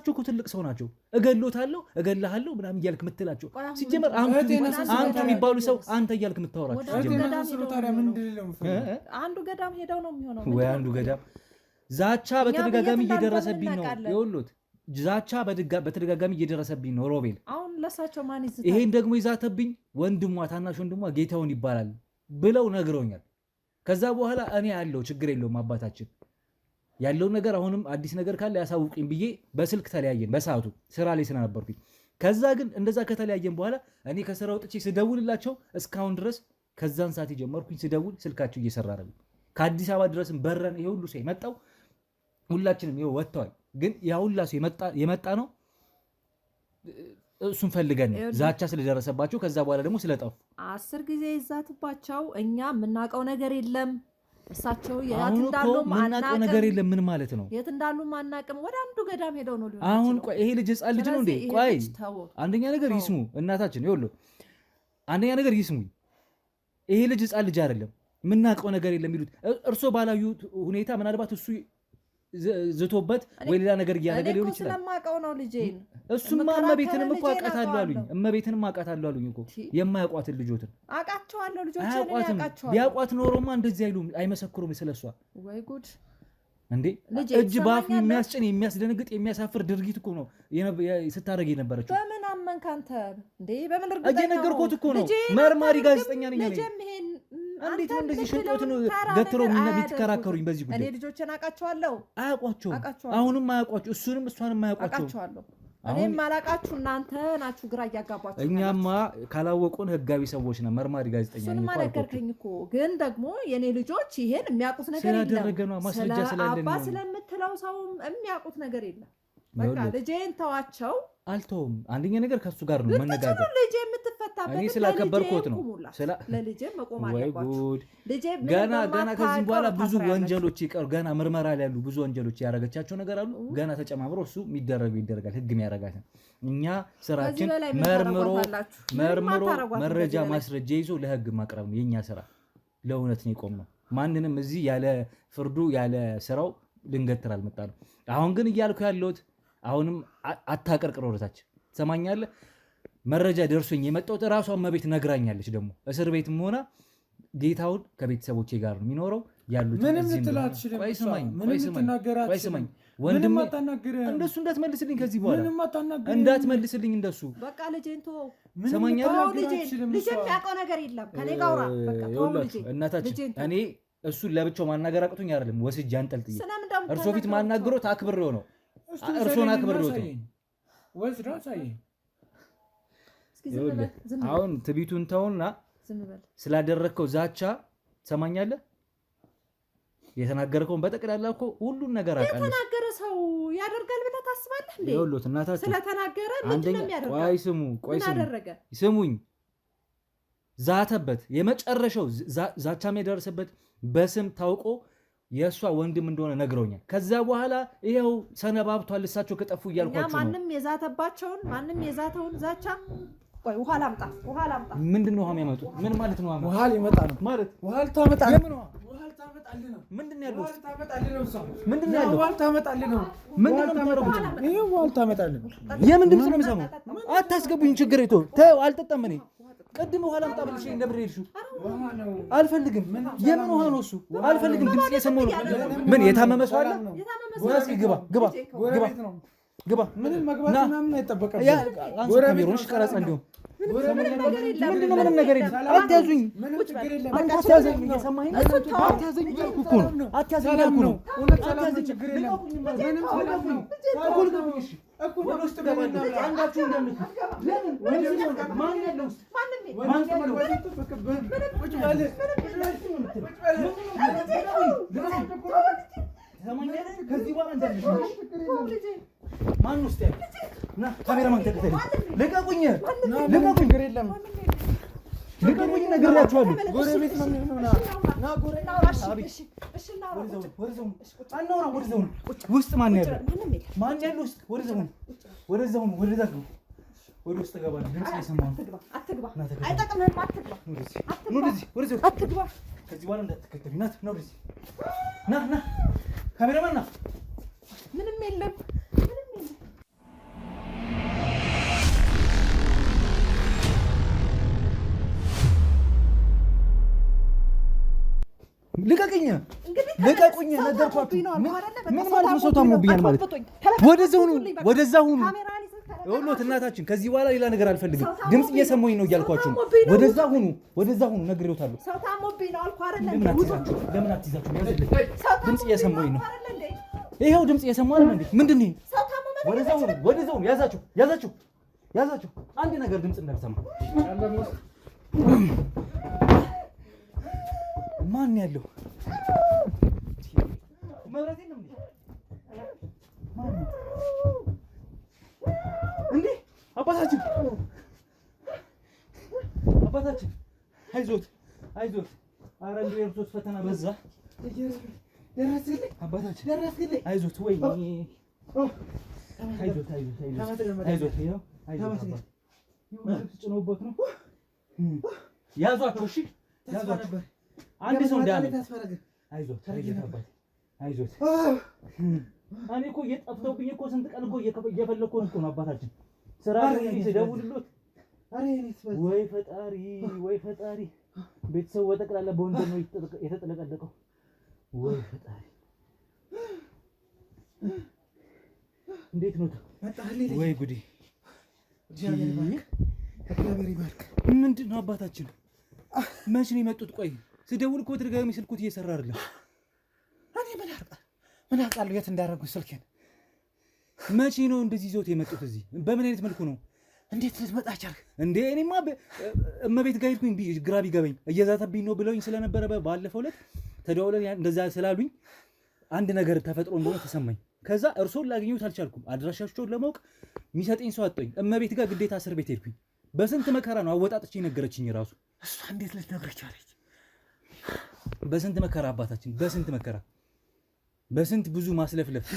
እኮ ትልቅ ሰው ናቸው። እገሎታለሁ እገልሃለሁ ምናምን እያልክ የምትላቸው ሲጀመር አንተ የሚባሉ ሰው አንተ እያልክ የምታወራቸው አንዱ ገዳም ሄደው ነው የሚሆነው ወይ አንዱ ገዳም ዛቻ በተደጋጋሚ እየደረሰብኝ ነው። ይኸውልዎት ዛቻ በተደጋጋሚ እየደረሰብኝ ነው ሮቤል። አሁን ለሳቸው ማን ይዝታል? ይሄን ደግሞ ይዛተብኝ ወንድሟ ታናሽ ወንድሟ ጌታውን ይባላል ብለው ነግረውኛል። ከዛ በኋላ እኔ ያለው ችግር የለውም አባታችን ያለውን ነገር አሁንም አዲስ ነገር ካለ ያሳውቅኝ ብዬ በስልክ ተለያየን። በሰዓቱ ስራ ላይ ስለነበርኩኝ ከዛ ግን እንደዛ ከተለያየን በኋላ እኔ ከስራ ወጥቼ ስደውልላቸው እስካሁን ድረስ ከዛን ሰዓት ጀመርኩኝ ስደውል ስልካቸው እየሰራ ነው። ከአዲስ አበባ ድረስም በረን ይሄ ሁሉ ሰው የመጣው ሁላችንም ይሄው ወጥተዋል። ግን ያ ሁላ ሰው የመጣ ነው እሱን ፈልገን ነው ዛቻ ስለደረሰባቸው ከዛ በኋላ ደግሞ ስለጠፉ 10 ጊዜ ይዛትባቸው እኛ የምናውቀው ነገር የለም። እሳቸው የት እንዳሉ ማናቀው ነገር የለም። ምን ማለት ነው? የት እንዳሉ ማናቀም። ወደ አንዱ ገዳም ሄደው ነው ሊሆን። አሁን ቆይ ይሄ ልጅ ህፃን ልጅ ነው እንዴ? ቆይ አንደኛ ነገር ይስሙ እናታችን፣ ይኸውልህ አንደኛ ነገር ይስሙ። ይሄ ልጅ ህፃን ልጅ አይደለም። የምናውቀው ነገር የለም የሚሉት እርሶ ባላዩት ሁኔታ ምናልባት እሱ ዝቶበት ወይ ሌላ ነገር እያደረገ ሊሆን ይችላል። ስለማውቀው ነው ልጄን። እሱማ እመቤትንም እኮ አውቃታለሁ አሉኝ። እመቤትንም አውቃታለሁ አሉኝ እኮ የማያውቋትን ልጆትን አውቃቸዋለሁ። ልጆችን ያውቃቸዋለሁ። ቢያውቋት ኖሮማ እንደዚህ አይሉም፣ አይመሰክሩም ስለሷ። ወይ ጉድ እንዴ! እጅ በአፍ የሚያስጭን የሚያስደነግጥ የሚያሳፍር ድርጊት እኮ ነው ስታደርግ የነበረችው። በምን አመንክ አንተ እንዴ? በምን እርግጠኛ ነው? እየነገርኩት እኮ ነው። መርማሪ ጋዜጠኛ ነኝ እኔ። እንዴት ነው እንደዚህ ሽንጦትን ገትረው የሚከራከሩኝ በዚህ ጉዳይ? እኔ ልጆችን አውቃቸዋለሁ። አያውቋቸውም። አሁንም አያውቋቸው። እሱንም እሷንም አያውቋቸው። እኔም አላውቃችሁ እናንተ ናችሁ ግራ እያጋባችሁ። እኛማ ካላወቁን ህጋዊ ሰዎች ነን። መርማሪ ጋዜጠኛ ነኝ እኮ ነገርከኝ እኮ። ግን ደግሞ የኔ ልጆች ይሄን የሚያውቁት ነገር የለም። ስላደረገ ነው ማስረጃ ስላለን ነው። አባ ስለምትለው ሰው የሚያውቁት ነገር የለም። በቃ ልጄን ተዋቸው። አልተውም። አንደኛ ነገር ከሱ ጋር ነው መነጋገር። ልጄ የምትፈታበት እኔ ስላከበርኩት ነው። ለልጄ መቆም አለባችሁ። ገና ከዚህ በኋላ ብዙ ወንጀሎች ይቀር ገና ምርመራ ላይ ያሉ ብዙ ወንጀሎች ያረጋቻቸው ነገር አሉ። ገና ተጨማምሮ እሱ የሚደረገው ይደረጋል። ህግ የሚያረጋት እኛ ስራችን መርምሮ መረጃ ማስረጃ ይዞ ለህግ ማቅረብ ነው የኛ ስራ። ለእውነት ነው የቆምነው። ማንንም እዚህ ያለ ፍርዱ ያለ ስራው ልንገትር አልመጣንም። አሁን ግን እያልኩ ያለሁት አሁንም አታቀርቅር ወደታች ትሰማኛለህ። መረጃ ደርሶኝ የመጣሁት ራሷ እመቤት ነግራኛለች። ደግሞ እስር ቤትም ሆና ጌታውን ከቤተሰቦቼ ጋር ነው የሚኖረው ያሉት። ምንም ልትላት ትችላለህ። ቆይ ስማኝ ወንድም እንደሱ እንዳትመልስልኝ፣ ከዚህ በኋላ እንዳትመልስልኝ እንደሱ። በቃ ልጄን ተወው። ሰማኛለህ። ልጄ የሚያውቀው ነገር የለም ከኔ ጋር አውራ። በቃ ተወው ልጄ። እናታችን እኔ እሱን ለብቻው ማናገር አቅቶኝ አይደለም፣ ወስጄ አንጠልጥዬ እርሶ ፊት ማናገሮት አክብሬው ነው። እርሶን አክብሬው ነው። አሁን ትቢቱን ተውና ስላደረግከው ዛቻ ትሰማኛለህ። የተናገርከውን በጠቅላላ እኮ ሁሉን ነገር አውቃለሁ። የተናገረ ሰው ያደርጋል ብለህ ታስባለህ እንዴ? ይኸውልህ እናታችሁ ስለተናገረ ምንድን ነው የሚያደርገው? ስሙኝ። ዛተበት። የመጨረሻው ዛቻም የደረሰበት በስም ታውቆ የእሷ ወንድም እንደሆነ ነግረውኛል። ከዛ በኋላ ይኸው ሰነባብቷል። እሳቸው ከጠፉ እያልኳቸው ነው። ማንም የዛተባቸውን ማንም የዛተውን ዛቻ ቆይ ውሃ ላምጣ። ምንድን ነው ውሃ የሚያመጡት? ምን ማለት ነው? ውሃ ሊመጣ ነው ማለት ውሃ ልታመጣልህ ነው። ምንድን ነው ያለው? ምንድን ነው ያለው? ውሃ ልታመጣልህ ነው። ምንድን ነው የምታደርጉት? ይሄ ውሃ ልታመጣልህ ነው። የምን ድምፅ ነው የምሰማው? አታስገቡኝ። ችግር የለውም። ተው፣ አልጠጣም እኔ። ቅድም ውሃ ላምጣ ብልሽ ነበር የሄድሽው። አልፈልግም። የምን ውሃ ነው እሱ? አልፈልግም። ድምፅ እየሰማሁ ነው። ምን የታመመ ሰው አለ? ግባ። ምንም መግባት ምናምን አይጠበቅም። ጎረቤቶች ቀረጻ እንዲሁም ምንም ነገር የለም። አትያዙኝ። አትያዘኝ። እየሰማኸኝ ነው? አትያዘኝ እኮ ነው። ችግር የለም። ወደ ውስጥ ገባለሁ። አንዳችሁ እንደምት ለምን ማን ያለው ውስጥ ማን ያለው ከዚህ በኋላ እንደምት ማን ውስጥ ያለው ና ካሜራማን ተከተል። ልቀቁኝ። ችግር የለም። ልቀቁኝ። ነግራችኋለሁ። ጎረቤት ነው የሚሆነው። ና ጎረቤት ውስጥ ማን ያለው? ማን ያለው ውስጥ? ወደዛው ወደ ውስጥ ገባለሁ። ድምፅ እየሰማሁ ነው። አትግባ። አይጠቅምህም። አትግባ። ከዚህ በኋላ እንዳትከተሉኝ። ና ወደዚህ ና ካሜራማን ና። ምንም የለም። ልቀቅኝ። ነገርኳችሁ። ምን ማለት ነው? ሰው ታሞብኛል ማለት ወደዛ ሁኑ። ይኸውልዎት እናታችን፣ ከዚህ በኋላ ሌላ ነገር አልፈልግም። ድምፅ እየሰማሁኝ ነው እያልኳችሁ ነው። ወደዛ ሁኑ ነግሬዎታለሁ። ሰው ታሞብኝ ነው አልኩህ አይደል? ለምን አትይዛችሁ? ድምፅ እየሰማሁኝ ነው። ይኸው ድምፅ እየሰማሁ ነው። ምንድን ነው? ወደዛ ሁኑ። ያዛችሁ። አንድ ነገር ድምፅ እንዳልሰማ። ማን ያለው? መብራት የለም እንዴ? አባታችን አይዞት። ኧረ እንደው የእርሶስ ፈተና በዛ። አባታችን አይዞት። ወይ አይዞት። ጭኖበት ነው። ያዟቸው። እሺ ያዟቸው። አንድ ሰው እንዳለ አይዞት። እኔ እኮ እየጠፍተውብኝ እኮ ስንት ቀን እኮ እየፈለኩ እኮ ነው አባታችን። ስራ ስደውልሎት ወይ ፈጣሪ ቤተሰቡ በጠቅላላ በወንጀል ነው የተጠለቀለቀው። ወይ ፈጣሪ እንዴት ነው? ወይ ጉዴ! ምንድን ነው አባታችን? መቼ ነው የመጡት? ቆይ ስደውል እኮ በተደጋጋሚ ስልኩት እየሰራ አይደለም። እኔ ምን አውቃለሁ የት እንዳደረጉት ስልኬን። መቼ ነው እንደዚህ ይዘውት የመጡት? እዚህ በምን አይነት መልኩ ነው? እንዴት ልትመጣ ቻልክ እንዴ? እኔማ እመቤት ጋር ሄድኩኝ። ግራ ቢገበኝ እየዛተብኝ ነው ብለውኝ ስለነበረ ባለፈው ዕለት ተደዋውለን እንደዛ ስላሉኝ አንድ ነገር ተፈጥሮ እንደሆነ ተሰማኝ። ከዛ እርሶን ላገኘሁት አልቻልኩም። አድራሻቸውን ለማወቅ የሚሰጠኝ ሰው አጣኝ። እመቤት ጋር ግዴታ እስር ቤት ሄድኩኝ። በስንት መከራ ነው አወጣጥቼ ነገረችኝ። ራሱ እሷ እንዴት ልትነግረኝ ቻለች? በስንት መከራ አባታችን፣ በስንት መከራ፣ በስንት ብዙ ማስለፍለፍ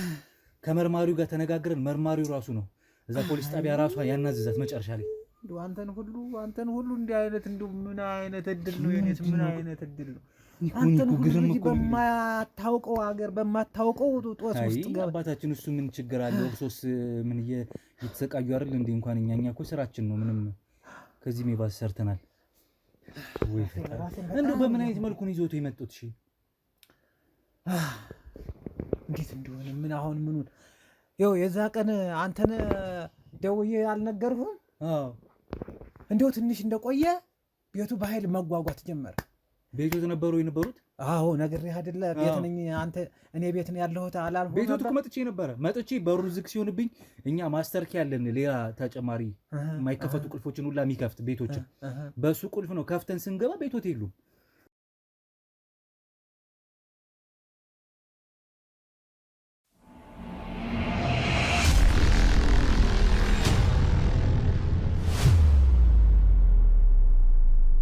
ከመርማሪው ጋር ተነጋግረን መርማሪው ራሱ ነው እዛ ፖሊስ ጣቢያ ራሷ ያናዘዛት መጨረሻ ላይ። አንተን ሁሉ እንዲህ አይነት እንደው ምን አይነት እድል ነው የኔስ? ምን አይነት እድል ነው? አንተን ሁሉ በማታውቀው ሀገር በማታውቀው ጦስ ውስጥ ገባ። አባታችን እሱ ምን ችግር አለው? እርሶስ ምን እየተሰቃዩ አይደል እንዴ? እንኳን እኛ እኮ ስራችን ነው። ምንም ከዚህ ሜባስ ሰርተናል። ወይ እንደው በምን አይነት መልኩ ነው ይዞት የመጡት? እሺ እንዴት እንደሆነ ምን አሁን ምኑን ይኸው የዛ ቀን አንተን ደውዬ አልነገርሁም? አዎ እንደው ትንሽ እንደቆየ ቤቱ በኃይል መጓጓት ጀመረ። ቤቱ ነበሩ የነበሩት? አዎ ነግሬህ አይደለ? ቤት ነኝ አንተ እኔ ቤት ነው ያለሁት አላልሁም? ቤቱ እኮ መጥቼ በሩ ዝግ ሲሆንብኝ እኛ ማስተር ኪ ያለን ሌላ ተጨማሪ የማይከፈቱ ቁልፎችን ሁላ የሚከፍት ቤቶችን በሱ ቁልፍ ነው ከፍተን ስንገባ ቤቶት የሉም።